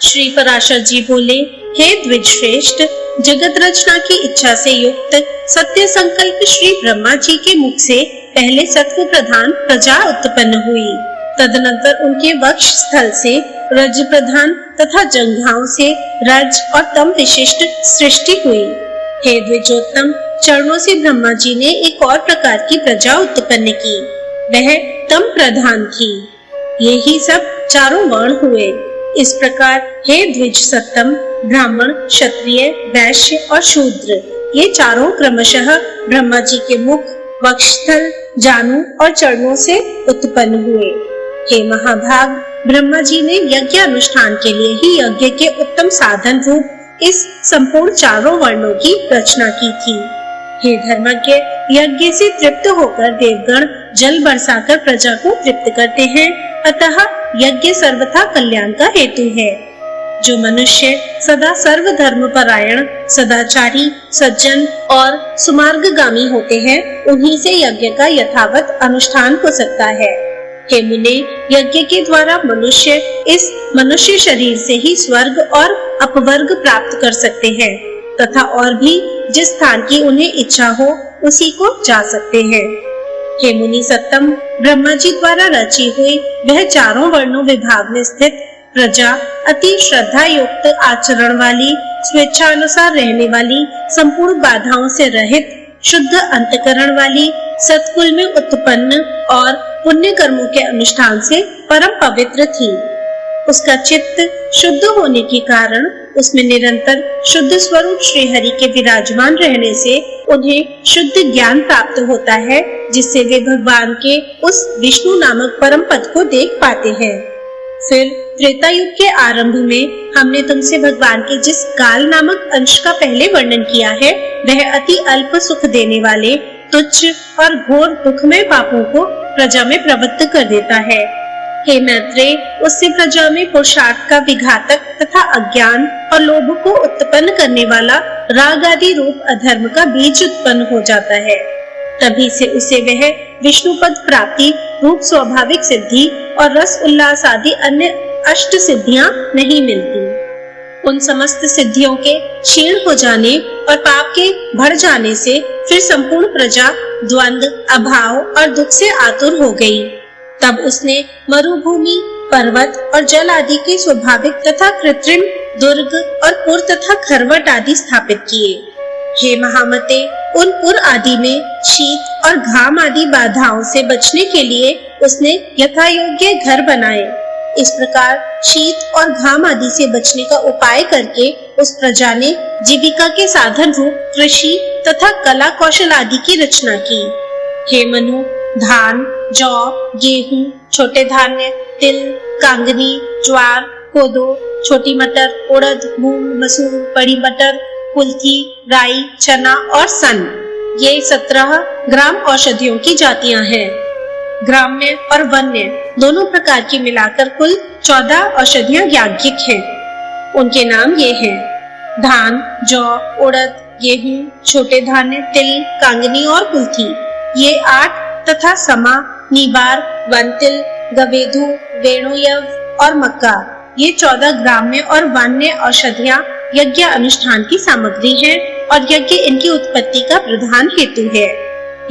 श्री पराशर जी बोले, हे द्विज श्रेष्ठ, जगत रचना की इच्छा से युक्त सत्य संकल्प श्री ब्रह्मा जी के मुख से पहले सत्व प्रधान प्रजा उत्पन्न हुई। तदनंतर उनके वक्ष स्थल से रज प्रधान तथा जंघाओं से रज और तम विशिष्ट सृष्टि हुई। हे द्विजोत्तम, चरणों से ब्रह्मा जी ने एक और प्रकार की प्रजा उत्पन्न की, वह तम प्रधान थी। ये ही सब चारों वर्ण हुए। इस प्रकार हे द्विज सत्तम, ब्राह्मण, क्षत्रिय, वैश्य और शूद्र ये चारों क्रमशः ब्रह्मा जी के मुख, वक्षस्थल, जानु और चरणों से उत्पन्न हुए। हे महाभाग, ब्रह्मा जी ने यज्ञ अनुष्ठान के लिए ही यज्ञ के उत्तम साधन रूप इस संपूर्ण चारों वर्णों की रचना की थी। हे धर्मज्ञ, यज्ञ से तृप्त होकर देवगण जल बरसाकर प्रजा को तृप्त करते हैं, अतः यज्ञ सर्वथा कल्याण का हेतु है। जो मनुष्य सदा सर्व धर्म परायण, सदाचारी, सज्जन और सुमार्गगामी होते हैं, उन्हीं से यज्ञ का यथावत अनुष्ठान हो सकता है। हे मुने, यज्ञ के द्वारा मनुष्य इस मनुष्य शरीर से ही स्वर्ग और अपवर्ग प्राप्त कर सकते हैं तथा और भी जिस स्थान की उन्हें इच्छा हो उसी को जा सकते हैं। हे मुनि सत्तम, ब्रह्मा जी द्वारा रची हुई वह चारों वर्णों विभाग में स्थित प्रजा अति श्रद्धा युक्त आचरण वाली, स्वेच्छानुसार रहने वाली, संपूर्ण बाधाओं से रहित, शुद्ध अंतकरण वाली, सत्कुल में उत्पन्न और पुण्य कर्मों के अनुष्ठान से परम पवित्र थी। उसका चित्त शुद्ध होने के कारण उसमें निरंतर शुद्ध स्वरूप श्री हरि के विराजमान रहने से उन्हें शुद्ध ज्ञान प्राप्त होता है, जिससे वे भगवान के उस विष्णु नामक परम पद को देख पाते हैं। फिर त्रेता युग के आरंभ में हमने तुमसे भगवान के जिस काल नामक अंश का पहले वर्णन किया है, वह अति अल्प सुख देने वाले, तुच्छ और घोर दुखमय पापों को प्रजा में प्रवृत्त कर देता है। हे मैत्रेय, उससे प्रजा में पुरुषार्थ का विघातक तथा अज्ञान और लोभ को उत्पन्न करने वाला राग आदि रूप अधर्म का बीज उत्पन्न हो जाता है। तभी से उसे वह विष्णु पद प्राप्ति रूप स्वाभाविक सिद्धि और रस उल्लास आदि अन्य अष्ट सिद्धियां नहीं मिलती। उन समस्त सिद्धियों के क्षीण हो जाने और पाप के बढ़ जाने से फिर संपूर्ण प्रजा द्वंद्व, अभाव और दुख से आतुर हो गई। तब उसने मरुभूमि, पर्वत और जल आदि के स्वाभाविक तथा कृत्रिम दुर्ग और पुर तथा खरवट आदि स्थापित किए। हे महामते, उन पुर आदि में शीत और घाम आदि बाधाओं से बचने के लिए उसने यथा योग्य घर बनाए। इस प्रकार शीत और घाम आदि से बचने का उपाय करके उस प्रजा ने जीविका के साधन रूप कृषि तथा कला कौशल आदि की रचना की। हे मनु, धान, जौ, गेहूं, छोटे धान्य, तिल, कांगनी, ज्वार, कोदो, छोटी मटर, उड़द, मूंग, मसूर, बड़ी मटर, कुल्थी, राई, चना और सन, ये 17 ग्राम औषधियों की जातियां हैं। ग्राम्य और वन्य दोनों प्रकार की मिलाकर कुल 14 औषधियां याज्ञिक हैं। उनके नाम ये हैं: धान, जौ, उड़द, गेहूं, छोटे धान्य, तिल, कांगनी और कुल्थी। ये 8 तथा समा, नीबार, वनतिल, गवेधु, वेणुयव और मक्का, ये 14 ग्राम्य और वन्य औषधियां यज्ञ अनुष्ठान की सामग्री है और यज्ञ इनकी उत्पत्ति का प्रधान हेतु है।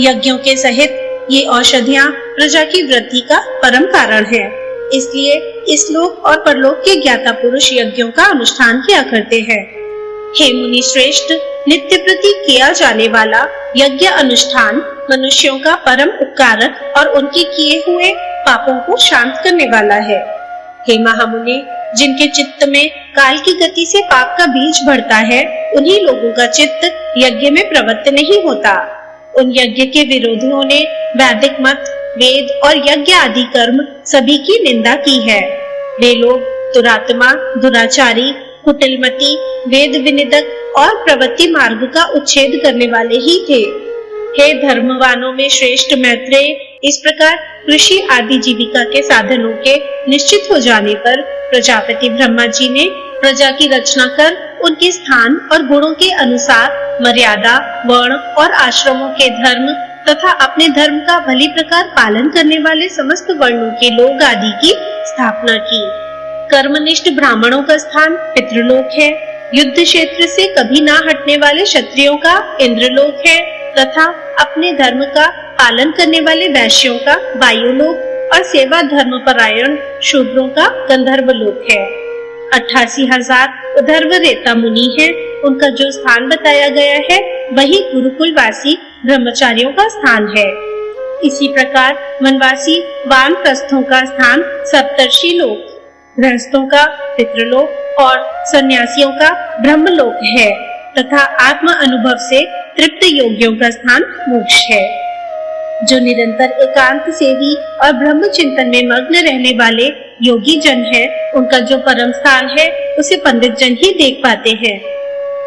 यज्ञों के सहित ये औषधियां प्रजा की वृद्धि का परम कारण है। इसलिए इस लोक और परलोक के ज्ञाता पुरुष यज्ञों का अनुष्ठान किया करते हैं। हे मुनि श्रेष्ठ, नित्य प्रति किया जाने वाला यज्ञ अनुष्ठान मनुष्यों का परम उपकारक और उनके किए हुए पापों को शांत करने वाला है। हे महामुनि, जिनके चित्त में काल की गति से पाप का बीज बढ़ता है, उन्हीं लोगों का चित्त यज्ञ में प्रवृत्त नहीं होता। उन यज्ञ के विरोधियों ने वैदिक मत, वेद और यज्ञ आदि कर्म सभी की निंदा की है। वे लोग दुरात्मा, दुराचारी, कुटिलमती, वेद विनिदक और प्रवृत्ति मार्ग का उच्छेद करने वाले ही थे। हे धर्मवानों में श्रेष्ठ मैत्रेय, इस प्रकार कृषि आदि जीविका के साधनों के निश्चित हो जाने पर प्रजापति ब्रह्मा जी ने प्रजा की रचना कर उनके स्थान और गुणों के अनुसार मर्यादा, वर्ण और आश्रमों के धर्म तथा अपने धर्म का भली प्रकार पालन करने वाले समस्त वर्णों के लोग आदि की स्थापना की। कर्मनिष्ठ ब्राह्मणों का स्थान पितृलोक है, युद्ध क्षेत्र से कभी ना हटने वाले क्षत्रियों का इंद्रलोक है तथा अपने धर्म का पालन करने वाले वैश्यों का वायुलोक और सेवा धर्म परायण शूद्रों का गंधर्व लोक है। 88,000 उधर्व रेता मुनि हैं, उनका जो स्थान बताया गया है वही गुरुकुलवासी ब्रह्मचारियों का स्थान है। इसी प्रकार वनवासी वानप्रस्थों का स्थान सप्तर्षि लोक, गृहस्थों का पितृलोक और सन्यासियों का ब्रह्मलोक है तथा आत्म अनुभव से तृप्त योगियों का स्थान मोक्ष है। जो निरंतर एकांत सेवी और ब्रह्म चिंतन में मग्न रहने वाले योगी जन है, उनका जो परम स्थान है उसे पंडित जन ही देख पाते हैं।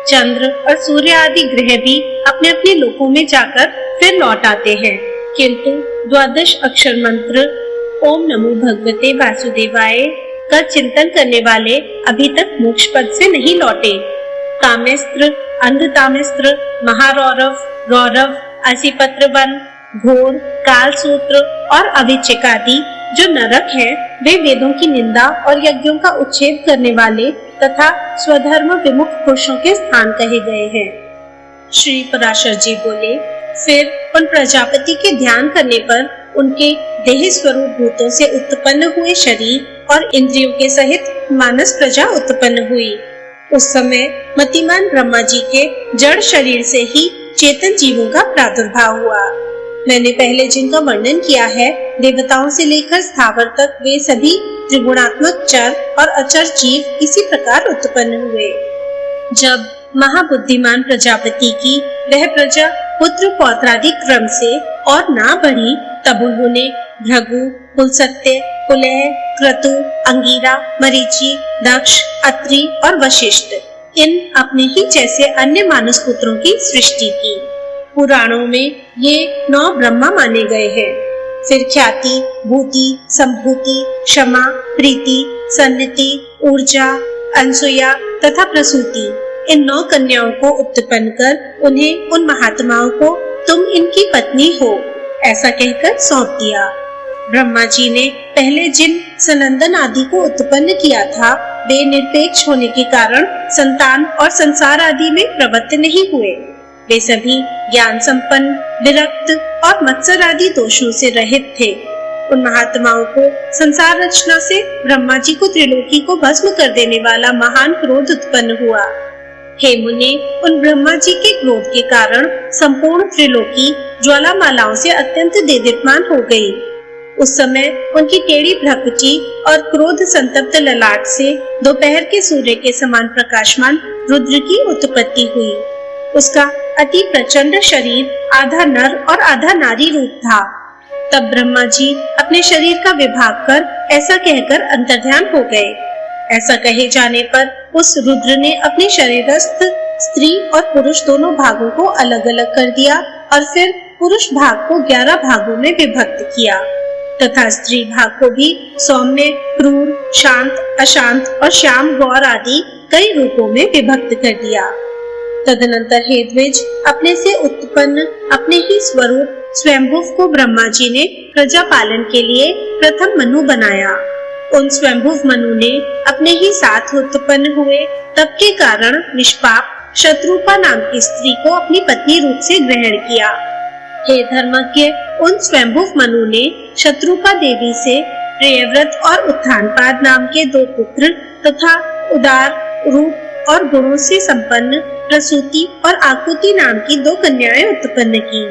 चंद्र और सूर्य आदि ग्रह भी अपने अपने लोकों में जाकर फिर लौट आते हैं, किंतु 12 अक्षर मंत्र ओम नमो भगवते वासुदेवाय का चिंतन करने वाले अभी तक मोक्ष पद से नहीं लौटे। कामेस्त्र, अंधतामेस्त्र, महारौरव, रौरव, असिपत्र वन, घोर, कालसूत्र और अविचिकादि जो नरक हैं, वे वेदों की निंदा और यज्ञों का उच्छेद करने वाले तथा स्वधर्म विमुख पुरुषों के स्थान कहे गए हैं। श्री पराशर जी बोले, फिर उन प्रजापति के ध्यान करने पर उनके देह स्वरूप भूतों से उत्पन्न हुए शरीर और इंद्रियों के सहित मानस प्रजा उत्पन्न हुई। उस समय मतिमान ब्रह्मा जी के जड़ शरीर से ही चेतन जीवों का प्रादुर्भाव हुआ। मैंने पहले जिनका वर्णन किया है, देवताओं से लेकर स्थावर तक वे सभी त्रिगुणात्मक चर और अचर जीव इसी प्रकार उत्पन्न हुए। जब महाबुद्धिमान प्रजापति की वह प्रजा पुत्र पौत्रादि क्रम से और ना बढ़ी, तब उन्होंने भृगु, पुलस्त्य, पुलह, क्रतु, अंगिरा, मरीचि, दक्ष, अत्रि और वशिष्ठ इन अपने ही जैसे अन्य मानस पुत्रों की सृष्टि की। पुराणों में ये 9 ब्रह्मा माने गए हैं। फिर ख्याति, भूति, संभूति, क्षमा, प्रीति, सन्निति, ऊर्जा, अनसुया तथा प्रसूति इन 9 कन्याओं को उत्पन्न कर उन्हें उन महात्माओं को तुम इनकी पत्नी हो ऐसा कहकर सौंप दिया। ब्रह्मा जी ने पहले जिन सनंदन आदि को उत्पन्न किया था, वे निरपेक्ष होने के कारण संतान और संसार आदि में प्रवृत्त नहीं हुए। वे सभी ज्ञान संपन्न, विरक्त और मत्सर आदि दोषों से रहित थे। उन महात्माओं को संसार रचना से ब्रह्मा जी को त्रिलोकी को भस्म कर देने वाला महान क्रोध उत्पन्न हुआ। हे मुने, उन ब्रह्मा जी के क्रोध के कारण संपूर्ण त्रिलोकी ज्वालामालाओं से अत्यंत देदीप्यमान हो गई। उस समय उनकी टेढ़ी भ्रुकुटी और क्रोध संतप्त ललाट से दोपहर के सूर्य के समान प्रकाशमान रुद्र की उत्पत्ति हुई। उसका अति प्रचंड शरीर आधा नर और आधा नारी रूप था। तब ब्रह्मा जी अपने शरीर का विभाग कर ऐसा कहकर अंतर्ध्यान हो गए। ऐसा कहे जाने पर उस रुद्र ने अपने शरीरस्थ स्त्री और पुरुष दोनों भागों को अलग अलग कर दिया और फिर पुरुष भाग को 11 भागों में विभक्त किया तथा स्त्री भाग को भी सौम्य, क्रूर, शांत, अशांत और श्याम, गौर आदि कई रूपों में विभक्त कर दिया। तदनंतर हे द्विज, अपने से उत्पन्न अपने ही स्वरूप स्वयंभुव को ब्रह्मा जी ने प्रजा पालन के लिए प्रथम मनु बनाया। उन स्वयंभुव मनु ने अपने ही साथ उत्पन्न हुए तप के कारण निष्पाप शत्रुपा नाम की स्त्री को अपनी पत्नी रूप से ग्रहण किया। हे धर्मज्ञ, उन स्वयंभुव मनु ने शत्रुपा देवी से प्रियव्रत और उत्थानपाद नाम के 2 पुत्र तथा उदार रूप और गुणों से संपन्न प्रसूति और आकुति नाम की 2 कन्याएं उत्पन्न की।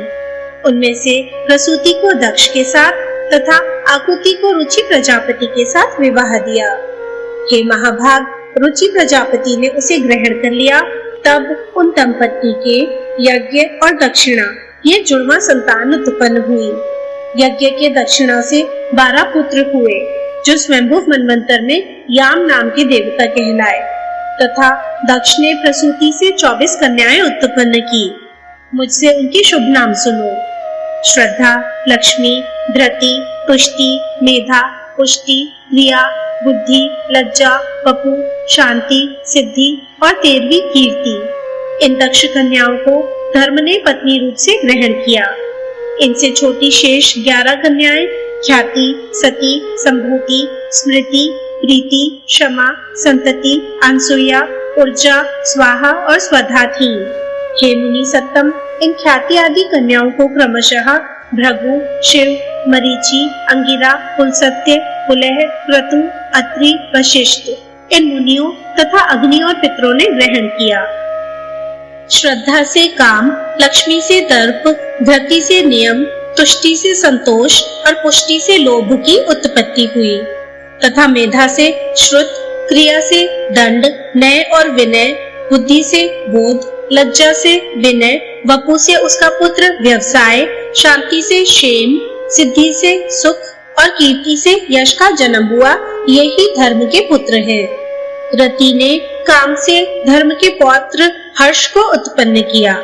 उनमें से प्रसूति को दक्ष के साथ तथा आकुति को रुचि प्रजापति के साथ विवाह दिया। हे महाभाग, रुचि प्रजापति ने उसे ग्रहण कर लिया। तब उन दंपति के यज्ञ और दक्षिणा ये जुड़वा संतान उत्पन्न हुई। यज्ञ के दक्षिणा से 12 पुत्र हुए, जो स्वयंभुव मनवंतर में याम नाम के देवता कहलाए, तथा दक्ष ने प्रसूति से 24 कन्याएं उत्पन्न की। मुझसे उनके शुभ नाम सुनो। श्रद्धा, लक्ष्मी, धृति, तुष्टि, मेधा, पुष्टि, प्रिया, बुद्धि, लज्जा, वपु, शांति, सिद्धि और 13वीं कीर्ति। इन दक्ष कन्याओं को धर्म ने पत्नी रूप से ग्रहण किया। इनसे छोटी शेष 11 कन्याएं ख्याति, सती, संभूति, स्मृति, प्रीति, क्षमा, संतति, अनसुया, ऊर्जा, स्वाहा और स्वधा थीं। हे मुनि सत्तम, इन ख्याति आदि कन्याओं को क्रमशः भृगु, शिव, मरीचि, अंगिरा, पुलस्त्य, पुलह, क्रतु, अत्रि, वशिष्ठ इन मुनियों तथा अग्नि और पितरों ने ग्रहण किया। श्रद्धा से काम, लक्ष्मी से दर्प, धृति से नियम, तुष्टि से संतोष और पुष्टि से लोभ की उत्पत्ति हुई तथा मेधा से श्रुत, क्रिया से दंड, नय और विनय, बुद्धि से बोध, लज्जा से विनय, वपु से उसका पुत्र व्यवसाय, शांति से क्षेम, सिद्धि से सुख और कीर्ति से यश का जन्म हुआ। यही धर्म के पुत्र हैं। रति ने काम से धर्म के पौत्र हर्ष को उत्पन्न किया।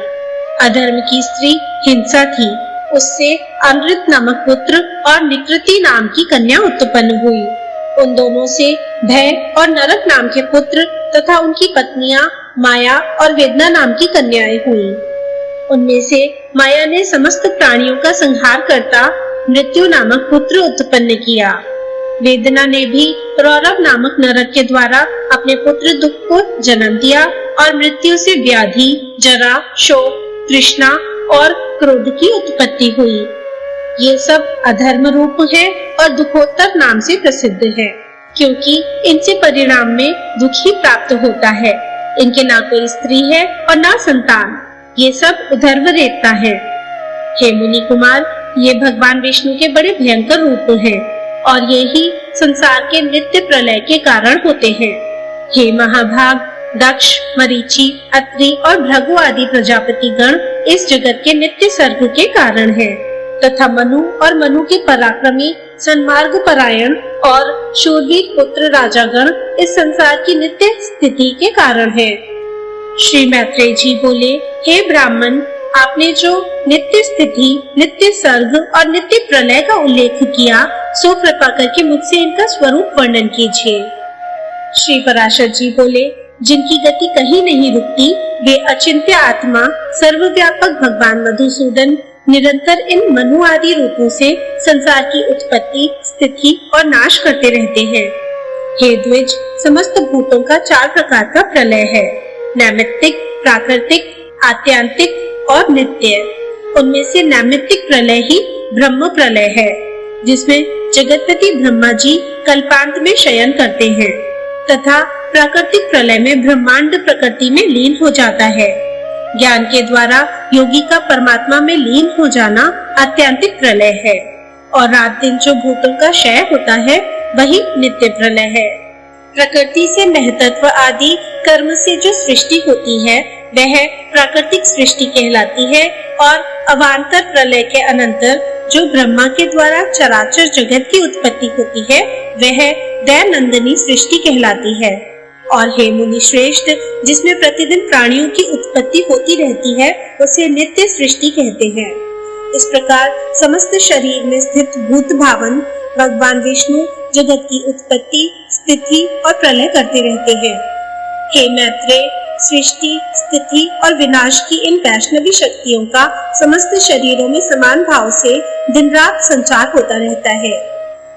अधर्म की स्त्री हिंसा थी, उससे अमृत नामक पुत्र और निकृति नाम की कन्या उत्पन्न हुई। उन दोनों से भय और नरक नाम के पुत्र तथा उनकी पत्नियां माया और वेदना नाम की कन्याएं हुई। उनमें से माया ने समस्त प्राणियों का संहार करता मृत्यु नामक पुत्र उत्पन्न किया। वेदना ने भी रौरव नामक नरक के द्वारा अपने पुत्र दुख को जन्म दिया और मृत्यु से व्याधि, जरा, शोक, तृष्णा और क्रोध की उत्पत्ति हुई। ये सब अधर्म रूप है और दुखोत्तर नाम से प्रसिद्ध है, क्योंकि इनसे परिणाम में दुख ही प्राप्त होता है। इनके ना कोई स्त्री है और ना संतान, ये सब उधर्व रेखता है। हे मुनि कुमार, ये भगवान विष्णु के बड़े भयंकर रूप हैं और ये ही संसार के नित्य प्रलय के कारण होते हैं। हे महाभाग, दक्ष, मरीचि, अत्रि और भृगु आदि प्रजापति गण इस जगत के नित्य सर्ग के कारण हैं, तथा मनु और मनु के पराक्रमी सन्मार्ग परायण और शूरवीर पुत्र राजागण इस संसार की नित्य स्थिति के कारण है। श्री मैत्रेय जी बोले, हे ब्राह्मण, आपने जो नित्य स्थिति, नित्य सर्ग और नित्य प्रलय का उल्लेख किया, सो कृपा करके मुझसे इनका स्वरूप वर्णन कीजिए। श्री पराशर जी बोले, जिनकी गति कहीं नहीं रुकती, वे अचिंत्य आत्मा सर्वव्यापक भगवान मधुसूदन निरंतर इन मनु आदि रूपों से संसार की उत्पत्ति, स्थिति और नाश करते रहते हैं। हे द्विज, समस्त भूतों का 4 प्रकार का प्रलय है, नैमित्तिक, प्राकृतिक, आत्यांतिक और नित्य। उनमें से नैमित्तिक प्रलय ही ब्रह्म प्रलय है, जिसमें जगतपति ब्रह्मा जी कल्पांत में शयन करते हैं, तथा प्राकृतिक प्रलय में ब्रह्मांड प्रकृति में लीन हो जाता है। ज्ञान के द्वारा योगी का परमात्मा में लीन हो जाना आत्यांतिक प्रलय है, और रात दिन जो भूतों का क्षय होता है, वही नित्य प्रलय है। प्रकृति से महतत्व आदि कर्म से जो सृष्टि होती है, वह प्राकृतिक सृष्टि कहलाती है, और अवान्तर प्रलय के अनंतर जो ब्रह्मा के द्वारा चराचर जगत की उत्पत्ति होती है, वह दैनंदिनी सृष्टि कहलाती है। और हे मुनि श्रेष्ठ, जिसमें प्रतिदिन प्राणियों की उत्पत्ति होती रहती है, उसे नित्य सृष्टि कहते हैं। इस प्रकार समस्त शरीर में स्थित भूत भावन भगवान विष्णु जगत की उत्पत्ति, स्थिति और प्रलय करते रहते हैं। हे मैत्रेय, सृष्टि, स्थिति और विनाश की इन वैष्णवी शक्तियों का समस्त शरीरों में समान भाव से दिन रात संचार होता रहता है।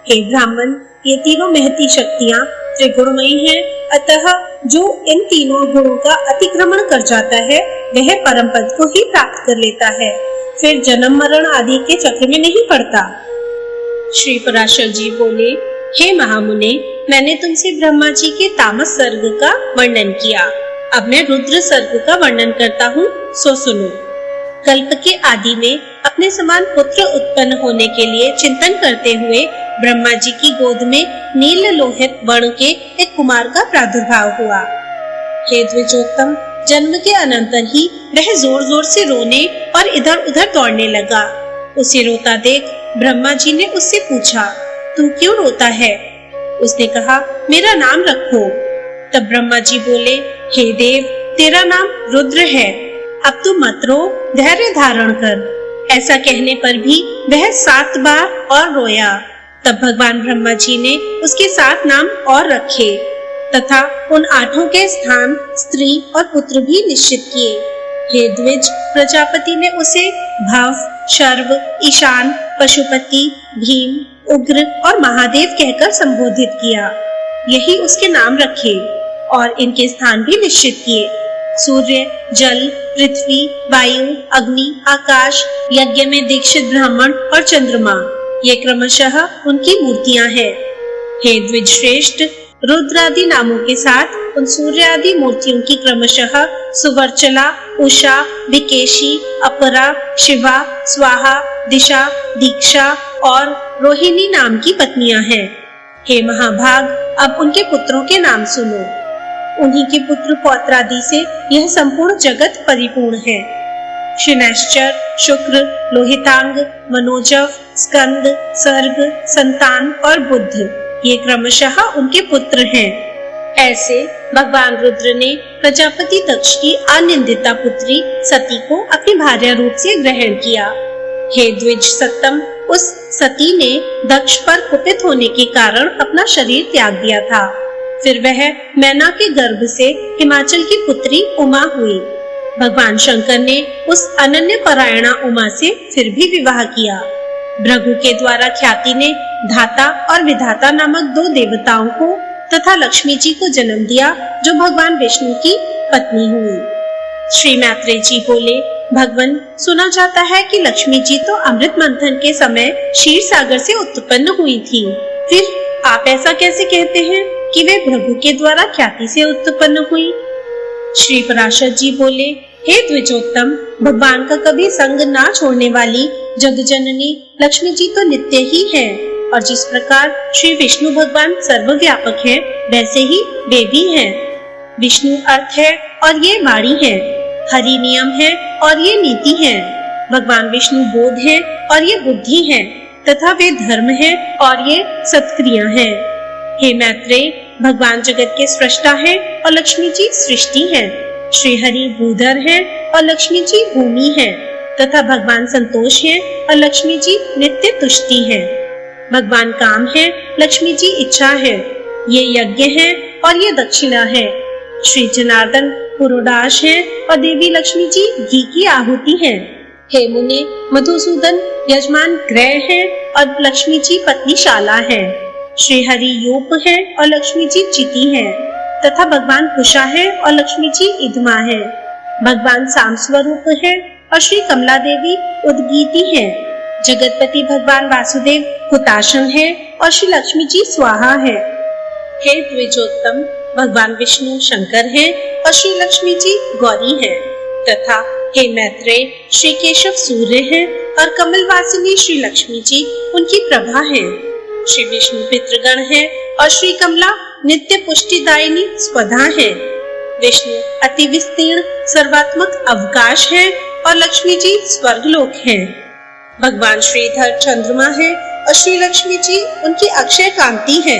हे ब्राह्मण, ये तीनों महती शक्तियाँ त्रिगुणमयी हैं, अतः जो इन तीनों गुणों का अतिक्रमण कर जाता है, वह परम पद को ही प्राप्त कर लेता है, फिर जन्म मरण आदि के चक्र में नहीं पड़ता। श्री पराशर जी बोले, हे महामुने, मैंने तुमसे ब्रह्मा जी के तामस सर्ग का वर्णन किया, अब मैं रुद्र सर्ग का वर्णन करता हूँ, सो सुनो। कल्प के आदि में अपने समान पुत्र उत्पन्न होने के लिए चिंतन करते हुए ब्रह्मा जी की गोद में नील लोहित वर्ण के एक कुमार का प्रादुर्भाव हुआ। हे द्विजोत्तम, जन्म के अनंतर ही वह जोर जोर से रोने और इधर उधर दौड़ने लगा। उसे रोता देख ब्रह्मा जी ने उससे पूछा, तू क्यों रोता है? उसने कहा, मेरा नाम रखो। तब ब्रह्मा जी बोले, हे देव, तेरा नाम रुद्र है, अब तू मत रो, धैर्य धारण कर। ऐसा कहने पर भी वह 7 बार और रोया। तब भगवान ब्रह्मा जी ने उसके 7 नाम और रखे, तथा उन 8 के स्थान स्त्री और पुत्र भी निश्चित किए। हे द्विज, प्रजापति ने उसे भव, शर्व, ईशान, पशुपति, भीम, उग्र और महादेव कहकर संबोधित किया। यही उसके नाम रखे और इनके स्थान भी निश्चित किए। सूर्य, जल, पृथ्वी, वायु, अग्नि, आकाश, यज्ञ में दीक्षित ब्राह्मण और चंद्रमा, ये क्रमशः उनकी मूर्तियां हैं। हे द्विज श्रेष्ठ, रुद्रादि नामों के साथ उन सूर्य आदि मूर्तियों की क्रमशः सुवर्चला, उषा, विकेशी, अपरा, शिवा, स्वाहा, दिशा, दीक्षा और रोहिणी नाम की पत्नियां हैं। हे महाभाग, अब उनके पुत्रों के नाम सुनो। उन्हीं के पुत्र पौत्रादि से यह संपूर्ण जगत परिपूर्ण है। शनैश्चर, शुक्र, लोहितांग, मनोजव, स्कंद, सर्ग, संतान और बुद्ध, ये क्रमशः उनके पुत्र हैं। ऐसे भगवान रुद्र ने प्रजापति दक्ष की अनिंदिता पुत्री सती को अपनी भार्या रूप से ग्रहण किया। हे द्विज सत्तम, उस सती ने दक्ष पर कुपित होने के कारण अपना शरीर त्याग दिया था। फिर वह मैना के गर्भ से हिमाचल की पुत्री उमा हुई। भगवान शंकर ने उस अनन्य परायणा उमा से फिर भी विवाह किया। भृगु के द्वारा ख्याति ने धाता और विधाता नामक 2 देवताओं को तथा लक्ष्मी जी को जन्म दिया, जो भगवान विष्णु की पत्नी हुई। श्री मैत्रेय जी बोले, भगवान, सुना जाता है कि लक्ष्मी जी तो अमृत मंथन के समय क्षीर सागर से उत्पन्न हुई थी। फिर आप ऐसा कैसे कहते हैं कि वे प्रभु के द्वारा ख्याति से उत्पन्न हुई? श्री पराशर जी बोले, हे द्विजोत्तम, भगवान का कभी संग ना छोड़ने वाली जग जननी लक्ष्मी जी तो नित्य ही है, और जिस प्रकार श्री विष्णु भगवान सर्वव्यापक है, वैसे ही वे भी हैं। विष्णु अर्थ है और ये वाणी है, हरि नियम है और ये नीति है, भगवान विष्णु बोध है और ये बुद्धि है, तथा वे धर्म है और ये सत्क्रिया है। हे मैत्रेय, भगवान जगत के सृष्टा है और लक्ष्मी जी सृष्टि है। श्री हरि भूधर है और लक्ष्मी जी भूमि है, तथा भगवान संतोष है और लक्ष्मी जी नित्य तुष्टि है। भगवान काम है, लक्ष्मी जी इच्छा है, ये यज्ञ है और ये दक्षिणा है। श्री जनार्दन पुरोडाश है और देवी लक्ष्मी जी घी की आहुति है। हे मुने, मधुसूदन यजमान ग्रह है और लक्ष्मी जी पत्नीशाला है। श्री हरि यूप है और लक्ष्मी जी चिति है, तथा भगवान कुशा है और लक्ष्मी जी इदमा है। भगवान साम स्वरूप है और श्री कमला देवी उद्गीति है। जगतपति भगवान वासुदेव हुताशन है और श्री लक्ष्मी जी स्वाहा है। हे द्विजोत्तम, भगवान विष्णु शंकर है और श्री लक्ष्मी जी गौरी है, तथा हे मैत्रेय, श्री केशव सूर्य है और कमल वासिनी श्री लक्ष्मी जी उनकी प्रभा है। श्री विष्णु पितृगण है और श्री कमला नित्य पुष्टिदायिनी स्वधा है। विष्णु अति विस्तीर्ण सर्वात्मक अवकाश है और लक्ष्मी जी स्वर्गलोक है। भगवान श्रीधर चंद्रमा है और श्री लक्ष्मी जी उनकी अक्षय कांति है।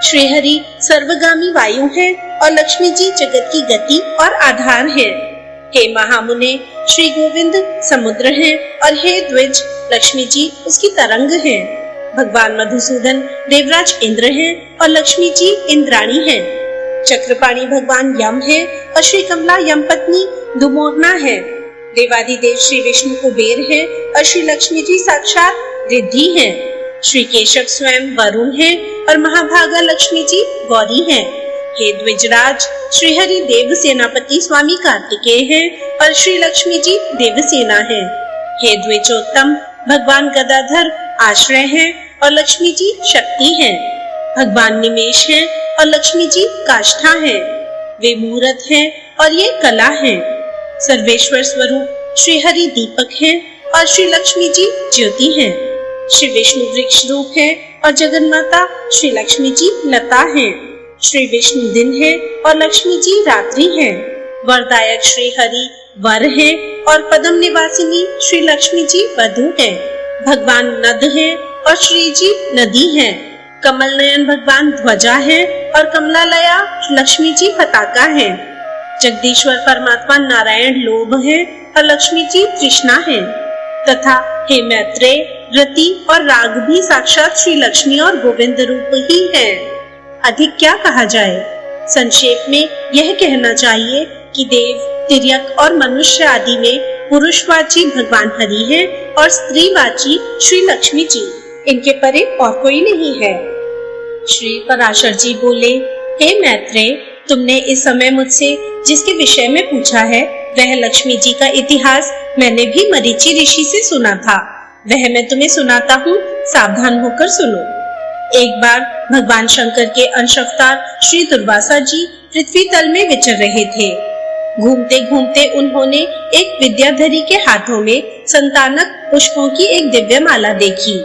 श्री हरि सर्वगामी वायु है और लक्ष्मी जी जगत की गति और आधार है। हे महामुने, श्री गोविंद समुद्र है और हे द्विज, लक्ष्मी जी उसकी तरंग है। भगवान मधुसूदन देवराज इंद्र है और लक्ष्मी जी इंद्राणी है। चक्रपाणी भगवान यम है और श्री कमला यम पत्नी दुमोदना है। देवादिदेव श्री विष्णु कुबेर है और श्री लक्ष्मी जी साक्षात रिद्धि है। श्री केशव स्वयं वरुण है और महाभागा लक्ष्मी जी गौरी है। हे द्विजराज, श्री हरि देव सेनापति स्वामी कार्तिकेय है और श्री लक्ष्मी जी देवसेना है। हे द्विजोत्तम, भगवान गदाधर आश्रय है और लक्ष्मी जी शक्ति है। भगवान निमेष है और लक्ष्मी जी काष्ठा है। वे मूर्त है और ये कला है। सर्वेश्वर स्वरूप श्री हरि दीपक है और श्री लक्ष्मी जी ज्योति है। श्री विष्णु वृक्ष रूप है और जगन्माता श्री लक्ष्मी जी लता है। श्री विष्णु दिन है और लक्ष्मी जी रात्रि है। वरदायक श्री हरि वर है और पद्म निवासिनी श्री लक्ष्मी जी वधु है। भगवान नद है और श्री जी नदी है। कमल नयन भगवान ध्वजा है और कमलालया लक्ष्मी जी पताका है। जगदीश्वर परमात्मा नारायण लोभ है और लक्ष्मी जी तृष्णा है। तथा हे मैत्रेय, रति और राग भी साक्षात श्री लक्ष्मी और गोविंद रूप ही है। अधिक क्या कहा जाए? संक्षेप में यह कहना चाहिए कि देव, तिर्यक और मनुष्य आदि में पुरुषवाची भगवान हरि है और स्त्रीवाची श्री लक्ष्मी जी, इनके परे और कोई नहीं है। श्री पराशर जी बोले, हे मैत्रेय, तुमने इस समय मुझसे जिसके विषय में पूछा है वह लक्ष्मी जी का इतिहास मैंने भी मरीचि ऋषि से सुना था। वह मैं तुम्हें सुनाता हूँ, सावधान होकर सुनो। एक बार भगवान शंकर के अंश अवतार श्री दुर्वासा जी पृथ्वी तल में विचर रहे थे। घूमते घूमते उन्होंने एक विद्याधरी के हाथों में संतानक पुष्पों की एक दिव्य माला देखी।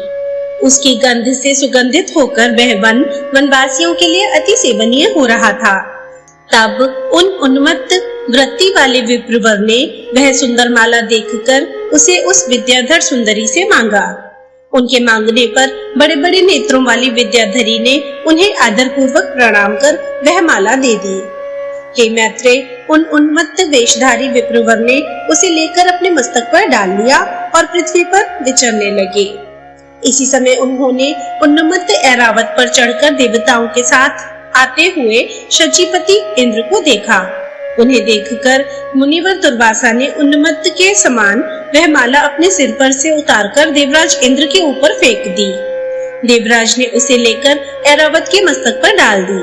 उसकी गंध से सुगंधित होकर वह वन वनवासियों के लिए अति सेवनीय हो रहा था। तब उन उन्मत्त वृत्ति वाले विप्रवर ने वह सुंदर माला देखकर उसे उस विद्याधर सुंदरी से मांगा। उनके मांगने पर बड़े बड़े नेत्रों वाली विद्याधरी ने उन्हें आदर पूर्वक प्रणाम कर वह माला दे दी। हे मैत्रेय, उन उन्मत्त वेशधारी विप्रवर ने उसे लेकर अपने मस्तक पर डाल लिया और पृथ्वी पर विचरने लगे। इसी समय उन्होंने उन्मत्त ऐरावत पर चढ़कर देवताओं के साथ आते हुए शचीपति इंद्र को देखा। उन्हें देखकर मुनिवर दुर्वासा ने उन्मत्त के समान वह माला अपने सिर पर से उतारकर देवराज इंद्र के ऊपर फेंक दी। देवराज ने उसे लेकर ऐरावत के मस्तक पर डाल दी।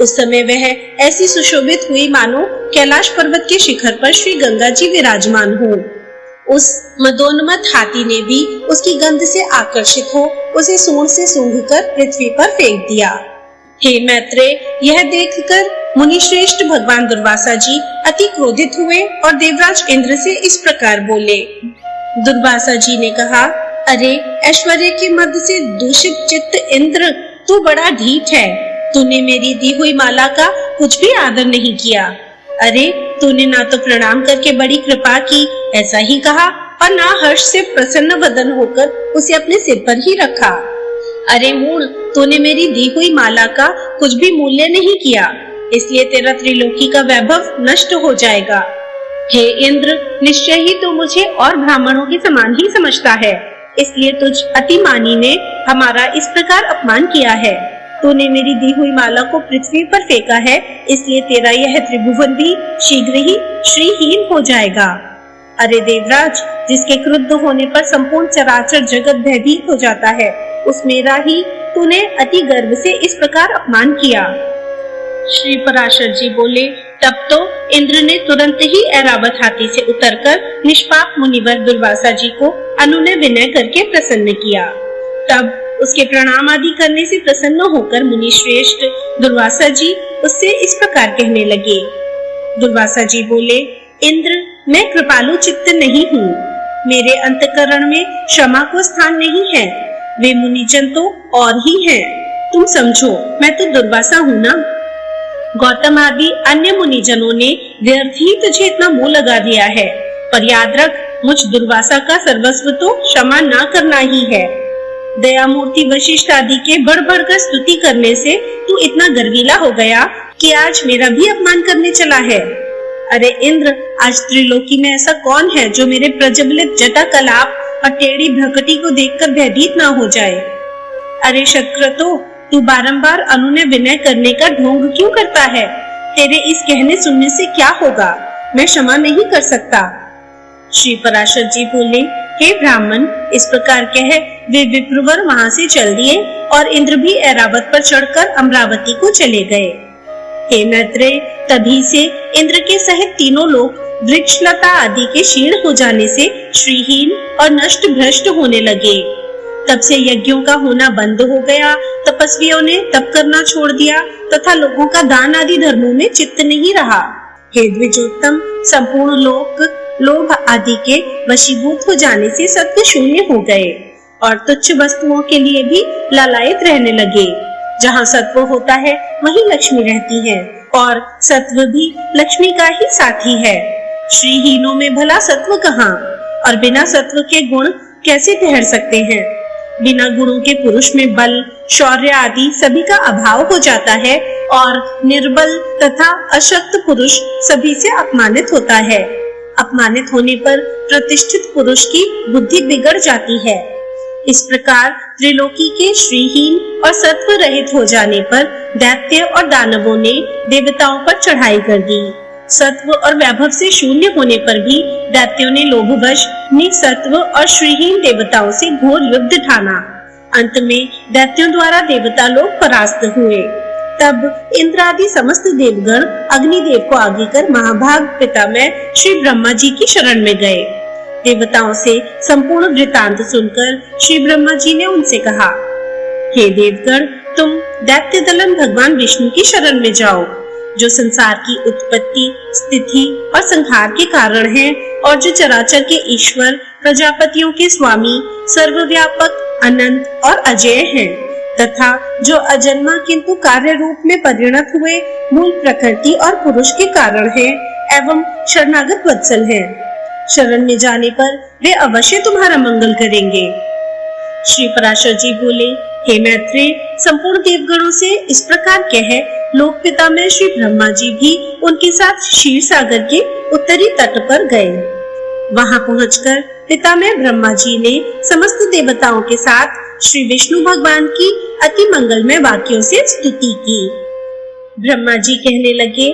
उस समय वह ऐसी सुशोभित हुई मानो कैलाश पर्वत के शिखर पर श्री गंगा जी विराजमान हो। उस मदोन्मत्त हाथी ने भी उसकी गंध से आकर्षित हो उसे सूंड से सूंघकर पृथ्वी पर फेंक दिया। हे मैत्रेय, यह देखकर मुनि श्रेष्ठ भगवान दुर्वासा जी अति क्रोधित हुए और देवराज इंद्र से इस प्रकार बोले। दुर्वासा जी ने कहा, अरे ऐश्वर्य के मध्य से दूषित चित्त इंद्र, तू बड़ा ढीठ है। तूने मेरी दी हुई माला का कुछ भी आदर नहीं किया। अरे तूने ना तो प्रणाम करके बड़ी कृपा की, ऐसा ही कहा, और ना हर्ष से प्रसन्न वदन होकर उसे अपने सिर पर ही रखा। अरे मूढ़, तूने मेरी दी हुई माला का कुछ भी मूल्य नहीं किया, इसलिए तेरा त्रिलोकी का वैभव नष्ट हो जाएगा। हे इंद्र, निश्चय ही तू मुझे और ब्राह्मणों के समान ही समझता है, इसलिए तुझ अतिमानी ने हमारा इस प्रकार अपमान किया है। तूने मेरी दी हुई माला को पृथ्वी पर फेंका है, इसलिए तेरा यह त्रिभुवन भी शीघ्र ही श्रीहीन हो जाएगा। अरे देवराज, जिसके क्रुद्ध होने पर संपूर्ण चराचर जगत भयभीत हो जाता है, उस मेरा ही तूने अति गर्व से इस प्रकार अपमान किया। श्री पराशर जी बोले, तब तो इंद्र ने तुरंत ही ऐरावत हाथी से उतरकर निष्पाप मुनिवर दुर्वासा जी को अनुनय विनय करके प्रसन्न किया। तब उसके प्रणाम आदि करने से प्रसन्न होकर मुनि श्रेष्ठ दुर्वासा जी उससे इस प्रकार कहने लगे। दुर्वासा जी बोले, इंद्र, मैं कृपालु चित्त नहीं हूँ, मेरे अंतःकरण में क्षमा को स्थान नहीं है। वे मुनिजन तो और ही हैं, तुम समझो, मैं तो दुर्वासा हूँ ना। गौतम आदि अन्य मुनिजनों ने व्यर्थ ही तुझे इतना मुंह लगा दिया है, पर याद रख, मुझ दुर्वासा का सर्वस्व तो क्षमा ना करना ही है। दया मूर्ति वशिष्ठ आदि के बढ़ बढ़कर स्तुति करने से तू इतना गर्वीला हो गया कि आज मेरा भी अपमान करने चला है। अरे इंद्र, आज त्रिलोकी में ऐसा कौन है जो मेरे प्रज्वलित जटा कलाप और टेढ़ी भ्रकटी को देखकर भयभीत ना हो जाए। अरे शतक्रतो, तू बारंबार अनुनय विनय करने का ढोंग क्यों करता है? तेरे इस कहने सुनने से क्या होगा? मैं क्षमा नहीं कर सकता। श्री पराशर जी बोले, हे ब्राह्मण, इस प्रकार कह वे विप्रवर वहां से चल दिए और इंद्र भी ऐरावत पर चढ़कर अमरावती को चले गए। हे मैत्रेय, तभी से इंद्र के सहित तीनों लोग वृक्षलता आदि के क्षीण हो जाने से श्रीहीन और नष्ट भ्रष्ट होने लगे। तब से यज्ञों का होना बंद हो गया, तपस्वियों ने तप करना छोड़ दिया तथा लोगों का दान आदि धर्मों में चित्त नहीं रहा। हे द्विजोत्तम, संपूर्ण लोक लोभ आदि के वशीभूत हो जाने से सत्व शून्य हो गए और तुच्छ वस्तुओं के लिए भी लालायित रहने लगे। जहाँ सत्व होता है वहीं लक्ष्मी रहती है और सत्व भी लक्ष्मी का ही साथी है। श्रीहीनों में भला सत्व कहाँ, और बिना सत्व के गुण कैसे ठहर सकते हैं? बिना गुणों के पुरुष में बल, शौर्य आदि सभी का अभाव हो जाता है और निर्बल तथा अशक्त पुरुष सभी से अपमानित होता है। अपमानित होने पर प्रतिष्ठित पुरुष की बुद्धि बिगड़ जाती है। इस प्रकार त्रिलोकी के श्रीहीन और सत्व रहित हो जाने पर दैत्य और दानवों ने देवताओं पर चढ़ाई कर दी। सत्व और वैभव से शून्य होने पर भी दैत्यों ने लोभवश निसत्व और श्रीहीन देवताओं से घोर युद्ध ठाना। अंत में दैत्यों द्वारा देवता लोग परास्त हुए। तब इंद्र आदि समस्त देवगण अग्निदेव को आगे कर महाभाग पितामह श्री ब्रह्मा जी की शरण में गए। देवताओं से संपूर्ण वृतांत सुनकर श्री ब्रह्मा जी ने उनसे कहा, हे देवगण, तुम दैत्य दलन भगवान विष्णु की शरण में जाओ, जो संसार की उत्पत्ति, स्थिति और संहार के कारण है और जो चराचर के ईश्वर, प्रजापतियों के स्वामी, सर्वव्यापक, अनंत और अजय हैं, तथा जो अजन्मा किंतु कार्य रूप में परिणत हुए मूल प्रकृति और पुरुष के कारण है एवं शरणागत वत्सल है। शरण में जाने पर वे अवश्य तुम्हारा मंगल करेंगे। श्री पराशर जी बोले, हे मैत्रेय, संपूर्ण देवगणों से इस प्रकार कह लोक पितामह श्री ब्रह्मा जी भी उनके साथ क्षीर सागर के उत्तरी तट पर गए। वहां पहुंचकर पितामह ब्रह्मा जी ने समस्त देवताओं के साथ श्री विष्णु भगवान की अति मंगलमय वाक्यों से स्तुति की। ब्रह्मा जी कहने लगे,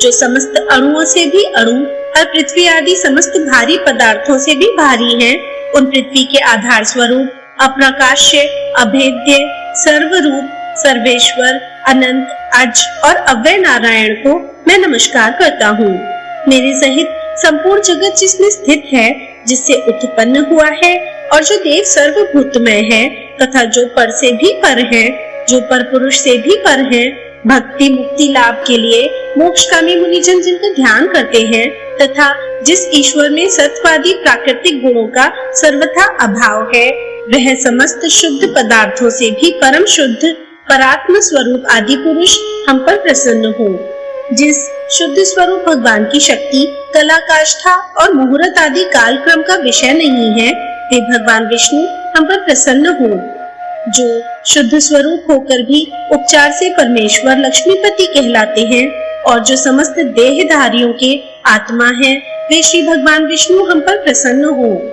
जो समस्त अणुओं से भी अणु और पृथ्वी आदि समस्त भारी पदार्थों से भी भारी हैं, उन पृथ्वी के आधार स्वरूप अप्रकाश्य, अभेद्य, सर्वरूप, सर्वेश्वर, अनंत, अज और अव्यय नारायण को मैं नमस्कार करता हूँ। मेरे सहित संपूर्ण जगत जिसमें स्थित है जिससे उत्पन्न हुआ है और जो देव सर्वभूतमय है तथा जो पर से भी पर है, जो पर पुरुष से भी पर है, भक्ति मुक्ति लाभ के लिए मोक्षकामी मुनिजन जिनका ध्यान करते हैं तथा जिस ईश्वर में सत्वादी प्राकृतिक गुणों का सर्वथा अभाव है, वह समस्त शुद्ध पदार्थों से भी परम शुद्ध परात्म स्वरूप आदि पुरुष हम पर प्रसन्न हो। जिस शुद्ध स्वरूप भगवान की शक्ति, कला, काष्ठा और मुहूर्त आदि काल क्रम का विषय नहीं है, वे भगवान विष्णु हम पर प्रसन्न हो। जो शुद्ध स्वरूप होकर भी उपचार से परमेश्वर लक्ष्मीपति कहलाते हैं और जो समस्त देहधारियों के आत्मा है, वे श्री भगवान विष्णु हम पर प्रसन्न हो।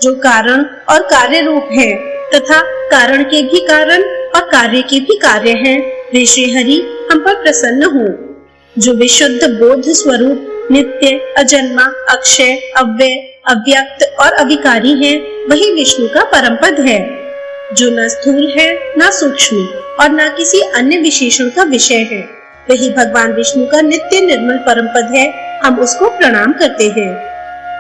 जो कारण और कार्य रूप है तथा कारण के भी कारण और कार्य के भी कार्य हैं, वे श्री हरि हम पर प्रसन्न हो। जो विशुद्ध बोध स्वरूप नित्य, अजन्मा, अक्षय, अव्यय, अव्यक्त और अविकारी है, वही विष्णु का परम पद है। जो न स्थूल है, न सूक्ष्म और न किसी अन्य विशेषण का विषय है, वही भगवान विष्णु का नित्य निर्मल परम पद है। हम उसको प्रणाम करते हैं।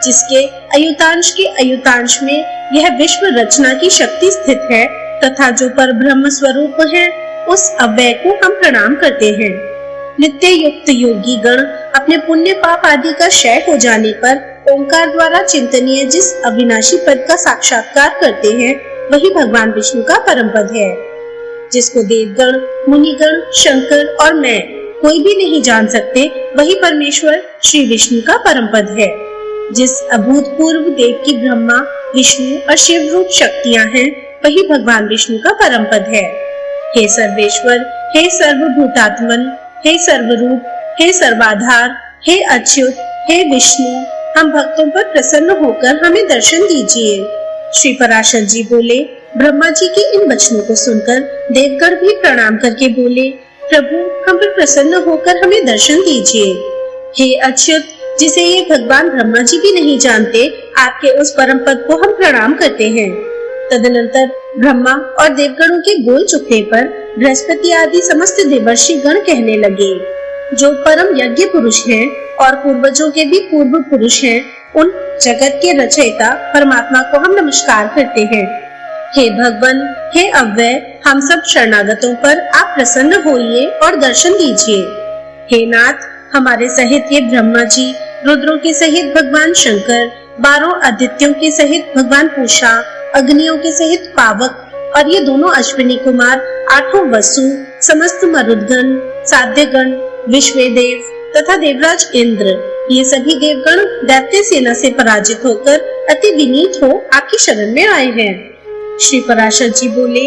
जिसके अयुतांश के अयुतांश में यह विश्व रचना की शक्ति स्थित है तथा जो पर ब्रह्म स्वरूप है, उस अव्यय को हम प्रणाम करते हैं। नित्य युक्त योगी गण अपने पुण्य पाप आदि का क्षय हो जाने पर ओंकार द्वारा चिंतनीय जिस अविनाशी पद का साक्षात्कार करते हैं, वही भगवान विष्णु का परम पद है। जिसको देवगण, मुनिगण, शंकर और मैं कोई भी नहीं जान सकते, वही परमेश्वर श्री विष्णु का परम पद है। जिस अभूतपूर्व देव की ब्रह्मा, विष्णु और शिव रूप शक्तियां हैं, वही भगवान विष्णु का परम पद है। हे सर्वेश्वर, हे सर्वभूतात्मन, हे सर्वरूप, हे सर्वाधार, हे अच्युत, हे विष्णु, हम भक्तों पर प्रसन्न होकर हमें दर्शन दीजिए। श्री पराशर जी बोले। ब्रह्मा जी के इन वचनों को सुनकर देवगण भी प्रणाम करके बोले, प्रभु हम पर प्रसन्न होकर हमें दर्शन दीजिए। हे अच्युत, जिसे ये भगवान ब्रह्मा जी भी नहीं जानते, आपके उस परम पद को हम प्रणाम करते हैं। तदनंतर ब्रह्मा और देवगणों के बोल चुकने पर बृहस्पति आदि समस्त देवर्षि गण कहने लगे, जो परम यज्ञ पुरुष हैं और पूर्वजों के भी पूर्व पुरुष हैं, उन जगत के रचयिता परमात्मा को हम नमस्कार करते हैं। हे भगवान, हे अव्यय, हम सब शरणागतों पर आप प्रसन्न होइए और दर्शन दीजिए। हे नाथ, हमारे सहित ये ब्रह्मा जी, रुद्रों के सहित भगवान शंकर, 12 आदित्यों के सहित भगवान पूषा, अग्नियों के सहित पावक और ये दोनों अश्विनी कुमार, 8 वसु, समस्त मरुदगण, साध्यगण, विश्वेदेव तथा देवराज इंद्र, ये सभी देवगण दैत्य सेना से पराजित होकर अति विनीत हो आपकी शरण में आए हैं। श्री पराशर जी बोले,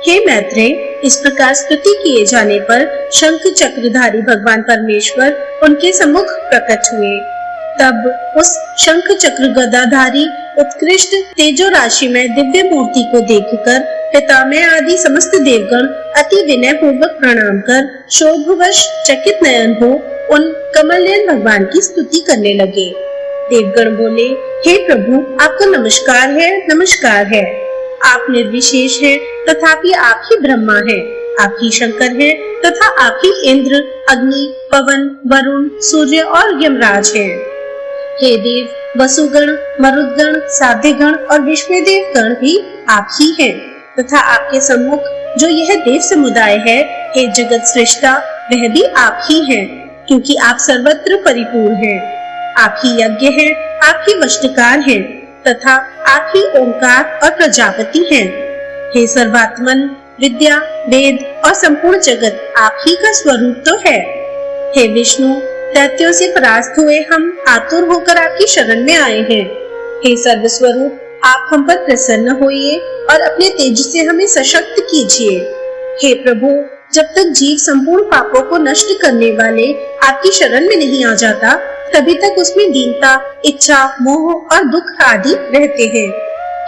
हे मैत्रेय, इस प्रकार स्तुति किए जाने पर शंख चक्रधारी भगवान परमेश्वर उनके सम्मुख प्रकट हुए। तब उस शंख चक्र गदाधारी उत्कृष्ट तेजो राशि में दिव्य मूर्ति को देखकर पितामह आदि समस्त देवगण अति विनय पूर्वक प्रणाम कर शोभवश चकित नयन हो उन कमलनयन भगवान की स्तुति करने लगे। देवगण बोले, हे प्रभु, आपको नमस्कार है, नमस्कार है। आप निर्विशेष हैं, तथापि आप ही ब्रह्मा हैं, आप ही शंकर हैं तथा आप ही इंद्र, अग्नि, पवन, वरुण, सूर्य और यमराज हैं। हे देव, वसुगण, मरुदगण, साध्यगण और विश्वेदेव गण भी आप ही हैं तथा आपके सम्मुख जो यह देव समुदाय है, हे जगत सृष्टा, वह भी आप ही हैं, क्योंकि आप सर्वत्र परिपूर्ण हैं। आप ही यज्ञ हैं, आप ही वष्टकार हैं तथा आप ही ओंकार और प्रजापति हैं। हे सर्वात्मन, विद्या, वेद और संपूर्ण जगत आप ही का स्वरूप तो है। हे विष्णु, दैत्यों से परास्त हुए हम आतुर होकर आपकी शरण में आए हैं। हे सर्वस्वरूप, आप हम पर प्रसन्न होइए और अपने तेज से हमें सशक्त कीजिए। हे प्रभु, जब तक जीव संपूर्ण पापों को नष्ट करने वाले आपकी शरण में नहीं आ जाता, तभी तक उसमें दीनता, इच्छा, मोह और दुख आदि रहते हैं।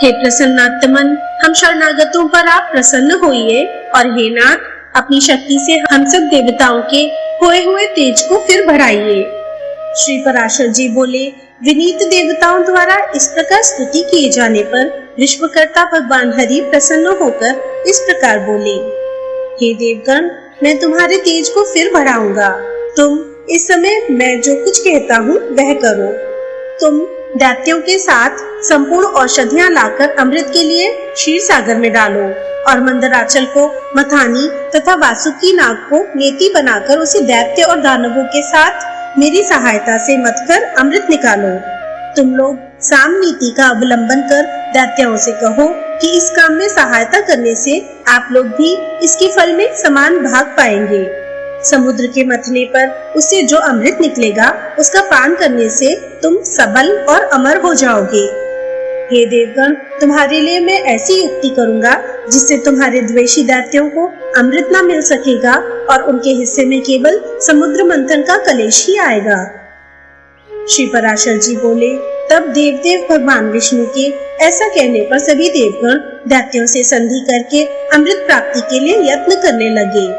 हे प्रसन्नात्मन, हम शरणागतों पर आप प्रसन्न होइए और हे नाथ, अपनी शक्ति से हम सब देवताओं के खोए हुए तेज को फिर बढ़ाइए। श्री पराशर जी बोले, विनीत देवताओं द्वारा इस प्रकार स्तुति किए जाने पर विश्वकर्ता भगवान हरि प्रसन्न होकर इस प्रकार बोले, हे देवगण, मैं तुम्हारे तेज को फिर बढ़ाऊंगा। तुम इस समय मैं जो कुछ कहता हूँ वह करो। तुम दैत्यों के साथ संपूर्ण औषधियां लाकर अमृत के लिए क्षीर सागर में डालो और मंदराचल को मथानी तथा वासुकी नाग को नेति बनाकर उसे दैत्य और दानवों के साथ मेरी सहायता से मथकर अमृत निकालो। तुम लोग साम नीति का अवलंबन कर दैत्यों से कहो कि इस काम में सहायता करने से आप लोग भी इसके फल में समान भाग पाएंगे। समुद्र के मथने पर उससे जो अमृत निकलेगा उसका पान करने से तुम सबल और अमर हो जाओगे। हे देवगण, तुम्हारे लिए मैं ऐसी युक्ति करूंगा जिससे तुम्हारे द्वेषी दैत्यों को अमृत न मिल सकेगा और उनके हिस्से में केवल समुद्र मंथन का कलेश ही आएगा। श्री पराशर जी बोले, तब देवदेव भगवान विष्णु के ऐसा कहने पर सभी देवगण दैत्यों से संधि करके अमृत प्राप्ति के लिए यत्न करने लगे।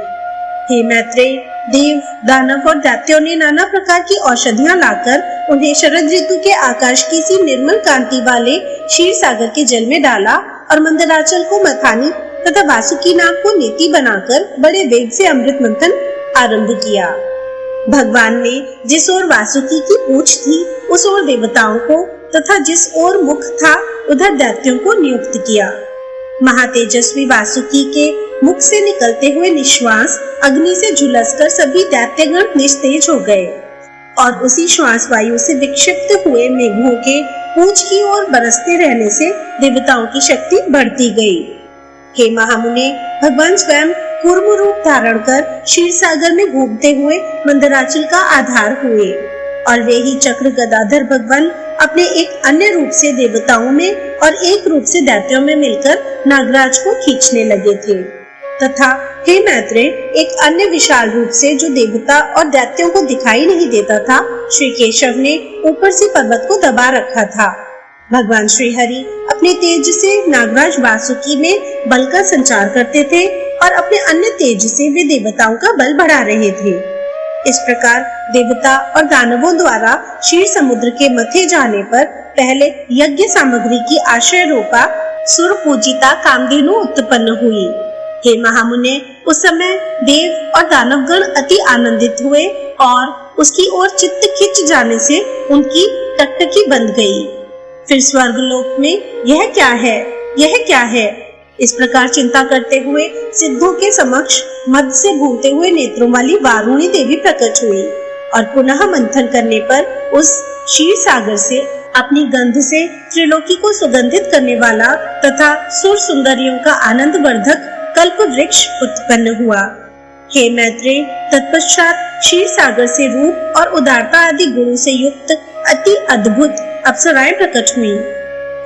हे मैत्रेय, देव, दानव और दैत्यों ने नाना प्रकार की औषधियां लाकर उन्हें शरद ऋतु के आकाश की सी निर्मल कांति वाले क्षीर सागर के जल में डाला और मंदराचल को मथानी तथा वासुकी नाग को नेति बनाकर बड़े वेग से अमृत मंथन आरंभ किया। भगवान ने जिस ओर वासुकी की पूंछ थी उस ओर देवताओं को तथा जिस ओर मुख था उधर दैत्यों को नियुक्त किया। महातेजस्वी वासुकी के मुख से निकलते हुए निश्वास अग्नि से झुलसकर सभी दैत्यगण निस्तेज हो गए और उसी श्वास वायु से विक्षिप्त हुए मेघों के पूंछ की ओर बरसते रहने से देवताओं की शक्ति बढ़ती गई। हे महामुने, भगवान स्वयं कूर्म रूप धारण कर क्षीर सागर में घूमते हुए मंदराचल का आधार हुए और वे ही चक्र गदाधर भगवान अपने एक अन्य रूप से देवताओं में और एक रूप से दैत्यों में मिलकर नागराज को खींचने लगे थे तथा हे मैत्रेय, एक अन्य विशाल रूप से जो देवता और दैत्यों को दिखाई नहीं देता था, श्री केशव ने ऊपर से पर्वत को दबा रखा था। भगवान श्री हरि अपने तेज से नागराज वासुकी में बल का संचार करते थे और अपने अन्य तेज से वे देवताओं का बल बढ़ा रहे थे। इस प्रकार देवता और दानवों द्वारा क्षीर समुद्र के मथे जाने पर पहले यज्ञ सामग्री की आश्रय रूपा सुर पूजिता कामधेनु उत्पन्न हुई। हे महामुने, उस समय देव और दानवगण अति आनंदित हुए और उसकी ओर चित्त खिंच जाने से उनकी टकटकी बंध गई। फिर स्वर्गलोक में यह क्या है, यह क्या है, इस प्रकार चिंता करते हुए सिद्धों के समक्ष मध्य से घूमते हुए नेत्रों वाली वारुणी देवी प्रकट हुई और पुनः मंथन करने पर उस क्षीर सागर से अपनी गंध से त्रिलोकी को सुगंधित करने वाला तथा सुर सुंदरियों का आनंद वर्धक कल्प वृक्ष उत्पन्न हुआ। हे मैत्रेय, तत्पश्चात क्षीर सागर से रूप और उदारता आदि गुणों से युक्त अति अद्भुत अप्सराएं प्रकट हुई।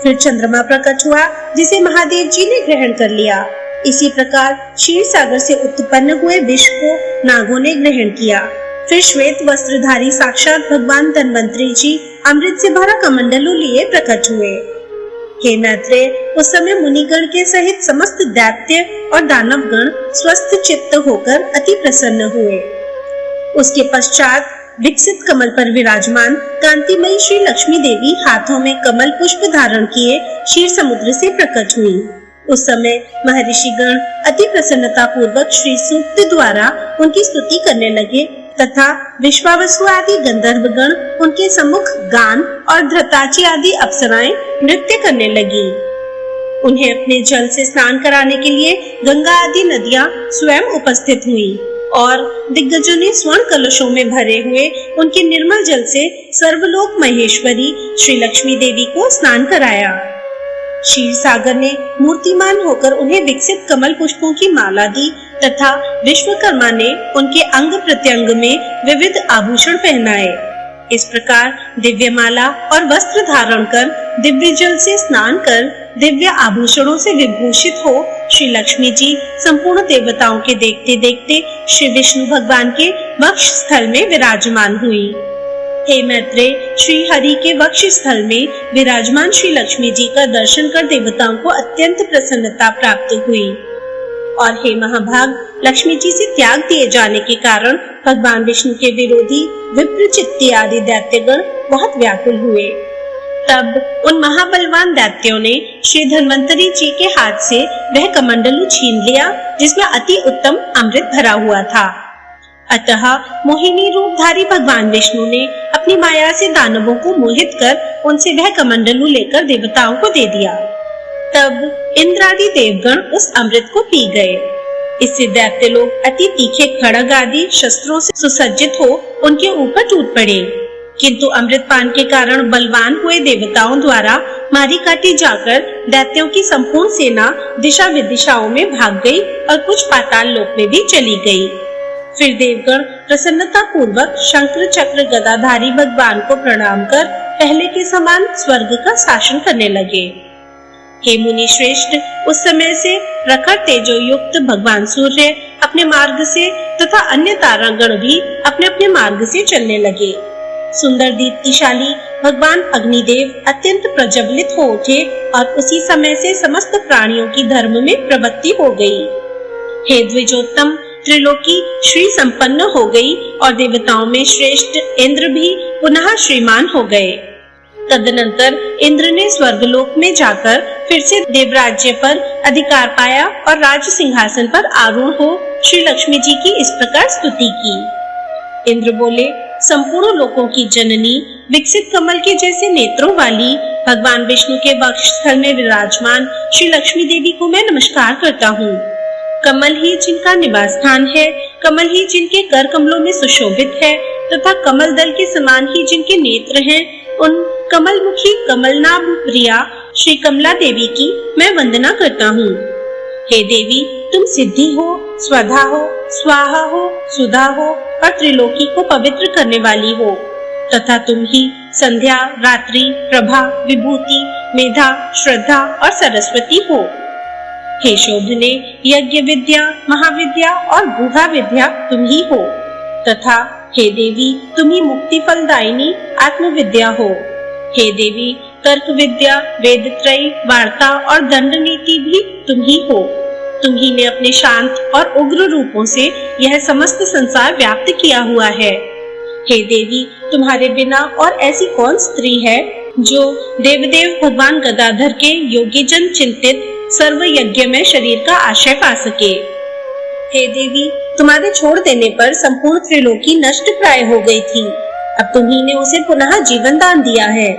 फिर चंद्रमा प्रकट हुआ जिसे महादेव जी ने ग्रहण कर लिया। इसी प्रकार क्षीर सागर से उत्पन्न हुए विष को नागों ने ग्रहण किया। फिर श्वेत वस्त्रधारी साक्षात भगवान धन्वंतरी जी अमृत से भरा कमंडलू लिए प्रकट हुए। हे मैत्रेय, उस समय मुनिगण के सहित समस्त दैत्य और दानवगण स्वस्थ चित्त होकर अति प्रसन्न हुए। उसके पश्चात विकसित कमल पर विराजमान कांतिमयी श्री लक्ष्मी देवी हाथों में कमल पुष्प धारण किए क्षीर समुद्र से प्रकट हुई। उस समय महर्षि गण अति प्रसन्नता पूर्वक श्री सूक्त द्वारा उनकी स्तुति करने लगे तथा विश्वावसु आदि गंधर्वगण उनके सम्मुख गान और धृताची आदि अप्सराएं नृत्य करने लगी। उन्हें अपने जल से स्नान कराने के लिए गंगा आदि नदियां स्वयं उपस्थित हुई और दिग्गजों ने स्वर्ण कलशों में भरे हुए उनके निर्मल जल से सर्वलोक महेश्वरी श्री लक्ष्मी देवी को स्नान कराया। क्षीर सागर ने मूर्तिमान होकर उन्हें विकसित कमल पुष्पों की माला दी तथा विश्वकर्मा ने उनके अंग प्रत्यंग में विविध आभूषण पहनाए। इस प्रकार दिव्य माला और वस्त्र धारण कर दिव्य जल से स्नान कर दिव्य आभूषणों से विभूषित हो श्री लक्ष्मी जी संपूर्ण देवताओं के देखते देखते श्री विष्णु भगवान के वक्ष स्थल में विराजमान हुई। हे मैत्रेय, श्री हरि के वक्ष स्थल में विराजमान श्री लक्ष्मी जी का दर्शन कर देवताओं को अत्यंत प्रसन्नता प्राप्त हुई और हे महाभाग, लक्ष्मी जी से त्याग दिए जाने के कारण भगवान विष्णु के विरोधी विप्रचित्ती आदि दैत्यगण बहुत व्याकुल हुए। तब उन महाबलवान दैत्यों ने श्री धन्वंतरी जी के हाथ से वह कमंडलू छीन लिया जिसमें अति उत्तम अमृत भरा हुआ था। अतः मोहिनी रूपधारी भगवान विष्णु ने अपनी माया से दानवों को मोहित कर उनसे वह कमंडलू लेकर देवताओं को दे दिया। तब इंद्र आदि देवगण उस अमृत को पी गए। इससे दैत्य लोग अति तीखे खड्ग आदि शस्त्रों से सुसज्जित हो उनके ऊपर टूट पड़े, किंतु अमृत पान के कारण बलवान हुए देवताओं द्वारा मारी काटी जाकर दैत्यों की संपूर्ण सेना दिशा विदिशाओं में भाग गई और कुछ पाताल लोक में भी चली गई। फिर देवगण प्रसन्नता पूर्वक शंकर चक्र गदाधारी भगवान को प्रणाम कर पहले के समान स्वर्ग का शासन करने लगे। हे मुनि श्रेष्ठ, उस समय से प्रखर तेजो युक्त भगवान सूर्य अपने मार्ग से तथा अन्य तारागण भी अपने अपने मार्ग से चलने लगे। सुंदर दीप्तिशाली भगवान अग्निदेव अत्यंत प्रज्वलित हो उठे और उसी समय से समस्त प्राणियों की धर्म में प्रवृत्ति हो गई। हे द्विजोत्तम, त्रिलोकी श्री संपन्न हो गई और देवताओं में श्रेष्ठ इंद्र भी पुनः श्रीमान हो गए। तदनंतर इंद्र ने स्वर्गलोक में जाकर फिर से देवराज्य पर अधिकार पाया और राज सिंहासन पर आरूढ़ हो श्री लक्ष्मी जी की इस प्रकार स्तुति की। इंद्र बोले, संपूर्ण लोकों की जननी, विकसित कमल के जैसे नेत्रों वाली भगवान विष्णु के वक्षस्थल में विराजमान श्री लक्ष्मी देवी को मैं नमस्कार करता हूँ। कमल ही जिनका निवास स्थान है, कमल ही जिनके कर कमलों में सुशोभित है तथा कमल दल के समान ही जिनके नेत्र हैं, उन कमल मुखी कमलनाभ प्रिया श्री कमला देवी की मैं वंदना करता हूँ। हे देवी, तुम सिद्धि हो, स्वधा हो, स्वाहा हो, सुधा हो और त्रिलोकी को पवित्र करने वाली हो तथा तुम ही संध्या, रात्रि, प्रभा, विभूति, मेधा, श्रद्धा और सरस्वती हो। हे शोभने, यज्ञ विद्या, महाविद्या और गुहा विद्या तुम ही हो तथा हे देवी, तुम ही मुक्ति फलदायिनी आत्म विद्या हो। हे देवी, तर्क विद्या, वेद त्रय, वार्ता और दंड नीति भी तुम ही हो। तुम ही ने अपने शांत और उग्र रूपों से यह समस्त संसार व्याप्त किया हुआ है। हे देवी, तुम्हारे बिना और ऐसी कौन स्त्री है जो देवदेव भगवान गदाधर के योगी जन चिंतित सर्व यज्ञ में शरीर का आश्रय पा सके। हे देवी, तुम्हारे छोड़ देने पर संपूर्ण त्रिलोकी नष्ट प्राय हो गई थी, अब तुम्ही ने उसे पुनः जीवन दान दिया है।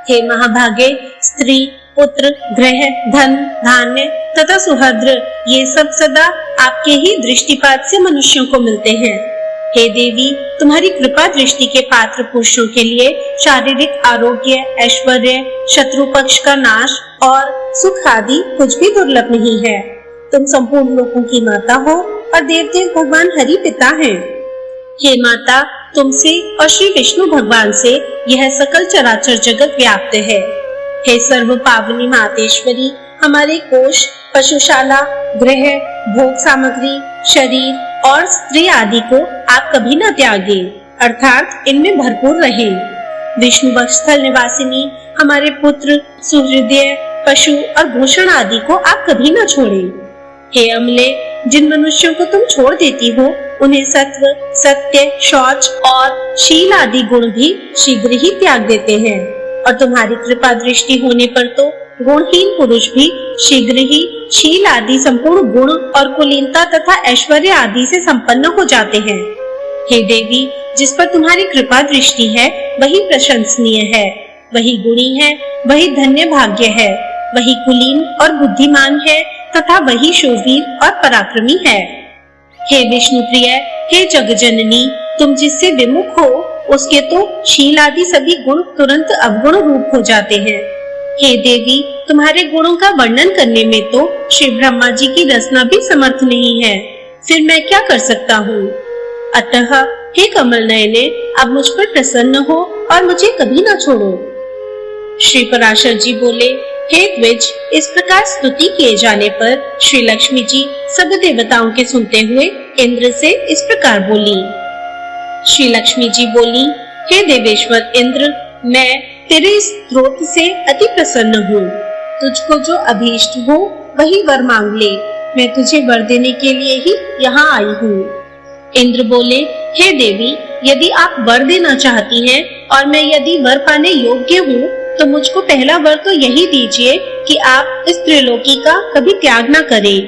हे महाभागे, स्त्री, पुत्र, गृह, धन, धान्य तथा सुहद्र, ये सब सदा आपके ही दृष्टिपात से मनुष्यों को मिलते हैं। हे देवी, तुम्हारी कृपा दृष्टि के पात्र पुरुषों के लिए शारीरिक आरोग्य, ऐश्वर्य, शत्रु पक्ष का नाश और सुख आदि कुछ भी दुर्लभ नहीं है। तुम संपूर्ण लोकों की माता हो और देवदेव भगवान हरि पिता हैं। हे माता, तुमसे और श्री विष्णु भगवान से यह सकल चराचर जगत व्याप्त है। हे सर्व पावनी मातेश्वरी, हमारे कोष, पशुशाला, गृह, भोग सामग्री, शरीर और स्त्री आदि को आप कभी न त्यागे, अर्थात इनमें भरपूर रहें। विष्णु वक्षस्थल निवासिनी, हमारे पुत्र, सुहृदय, पशु और भूषण आदि को आप कभी न छोड़ें। हे अमले, जिन मनुष्यों को तुम छोड़ देती हो, उन्हें सत्व, सत्य, शौच और शील आदि गुण भी शीघ्र ही त्याग देते हैं और तुम्हारी कृपा दृष्टि होने पर तो गुणहीन पुरुष भी शीघ्र ही शील आदि संपूर्ण गुण और कुलीनता तथा ऐश्वर्य आदि से संपन्न हो जाते हैं। हे देवी, जिस पर तुम्हारी कृपा दृष्टि है वही प्रशंसनीय है, वही गुणी है, वही धन्य भाग्य है, वही कुलीन और बुद्धिमान है तथा वही शूरवीर और पराक्रमी है। हे विष्णु प्रिय, हे जगजननी, तुम जिससे विमुख हो उसके तो शील आदि सभी गुण तुरंत अवगुण रूप हो जाते हैं। हे देवी, तुम्हारे गुणों का वर्णन करने में तो श्री ब्रह्मा जी की रचना भी समर्थ नहीं है, फिर मैं क्या कर सकता हूँ। अतः हे कमल नयने, अब मुझ पर प्रसन्न हो और मुझे कभी न छोड़ो। श्री पराशर जी बोले, हे द्विज, इस प्रकार स्तुति किए जाने पर श्री लक्ष्मी जी सब देवताओं के सुनते हुए इंद्र से इस प्रकार बोली। श्री लक्ष्मी जी बोली, हे देवेश्वर इंद्र, मैं तेरे स्तोत्र से अति प्रसन्न हूँ। तुझको जो अभीष्ट हो वही वर मांग ले, मैं तुझे वर देने के लिए ही यहाँ आई हूँ। इंद्र बोले, हे देवी, यदि आप वर देना चाहती हैं और मैं यदि वर पाने योग्य हूँ तो मुझको पहला वर तो यही दीजिए कि आप इस त्रिलोकी का कभी त्याग न करें,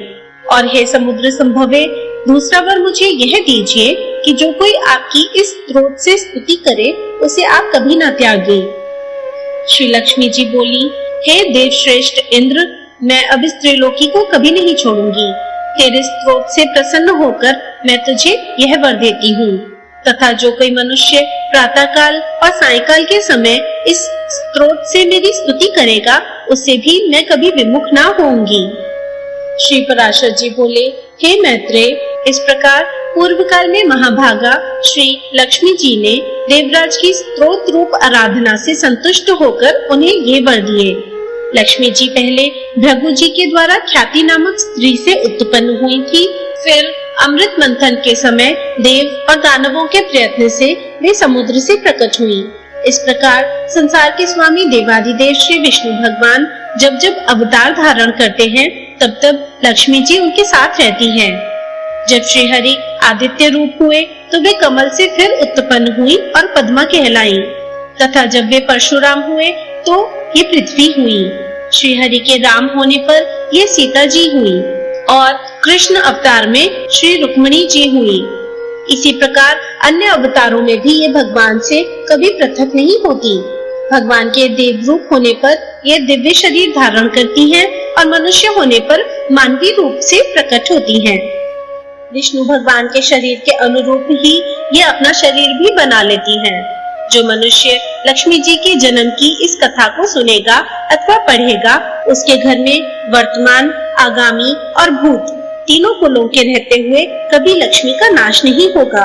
और हे समुद्र संभवे, दूसरा वर मुझे यह दीजिए कि जो कोई आपकी इस स्तोत्र से स्तुति करे उसे आप कभी न त्यागे। श्री लक्ष्मी जी बोली, हे देव श्रेष्ठ इंद्र, मैं अब इस त्रिलोकी को कभी नहीं छोड़ूंगी। तेरे स्त्रोत से प्रसन्न होकर मैं तुझे यह वर देती हूँ, तथा जो कोई मनुष्य प्रातः काल और सायंकाल के समय इस स्त्रोत से मेरी स्तुति करेगा, उससे भी मैं कभी विमुख ना होऊंगी। श्री पराशर जी बोले, हे मैत्रेय, इस प्रकार पूर्व काल में महाभागा श्री लक्ष्मी जी ने देवराज की स्त्रोत रूप आराधना से संतुष्ट होकर उन्हें ये वर दिए। लक्ष्मी जी पहले भृगु जी के द्वारा ख्याति नामक स्त्री से उत्पन्न हुई थी, फिर अमृत मंथन के समय देव और दानवों के प्रयत्न से वे समुद्र से प्रकट हुई। इस प्रकार संसार के स्वामी देवादिदेव श्री विष्णु भगवान जब जब अवतार धारण करते हैं, तब तब लक्ष्मी जी उनके साथ रहती हैं। जब श्री हरि आदित्य रूप हुए तो वे कमल से फिर उत्पन्न हुई और पद्मा कहलाई, तथा जब वे परशुराम हुए तो ये पृथ्वी हुई। श्री हरि के राम होने पर ये सीता जी हुई और कृष्ण अवतार में श्री रुक्मिणी जी हुई। इसी प्रकार अन्य अवतारों में भी ये भगवान से कभी पृथक नहीं होती। भगवान के देव रूप होने पर ये दिव्य शरीर धारण करती हैं और मनुष्य होने पर मानवीय रूप से प्रकट होती हैं। विष्णु भगवान के शरीर के अनुरूप ही ये अपना शरीर भी बना लेती हैं। जो मनुष्य लक्ष्मी जी के जन्म की इस कथा को सुनेगा अथवा पढ़ेगा, उसके घर में वर्तमान, आगामी और भूत तीनों कुलों के रहते हुए कभी लक्ष्मी का नाश नहीं होगा।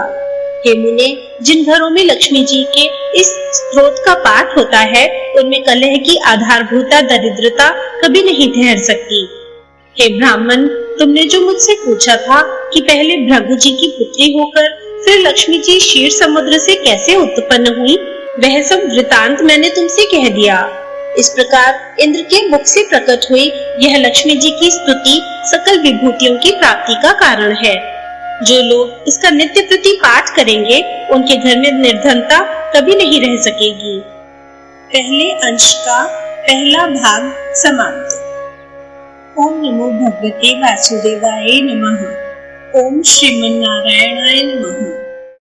हे मुने, जिन घरों में लक्ष्मी जी के इस स्त्रोत का पाठ होता है, उनमें कलह की आधारभूता दरिद्रता कभी नहीं ठहर सकती। हे ब्राह्मण, तुमने जो मुझसे पूछा था कि पहले भृगु जी की पुत्री होकर फिर लक्ष्मी जी क्षीर समुद्र से कैसे उत्पन्न हुई, वह सब वृतांत मैंने तुमसे कह दिया। इस प्रकार इंद्र के मुख से प्रकट हुई यह लक्ष्मी जी की स्तुति सकल विभूतियों की प्राप्ति का कारण है। जो लोग इसका नित्य प्रति पाठ करेंगे, उनके घर में निर्धनता कभी नहीं रह सकेगी। पहले अंश का पहला भाग समाप्त। ओम नमो भगवते वासुदेवाय नमः। ओम श्रीमन्नारायणाय नमः।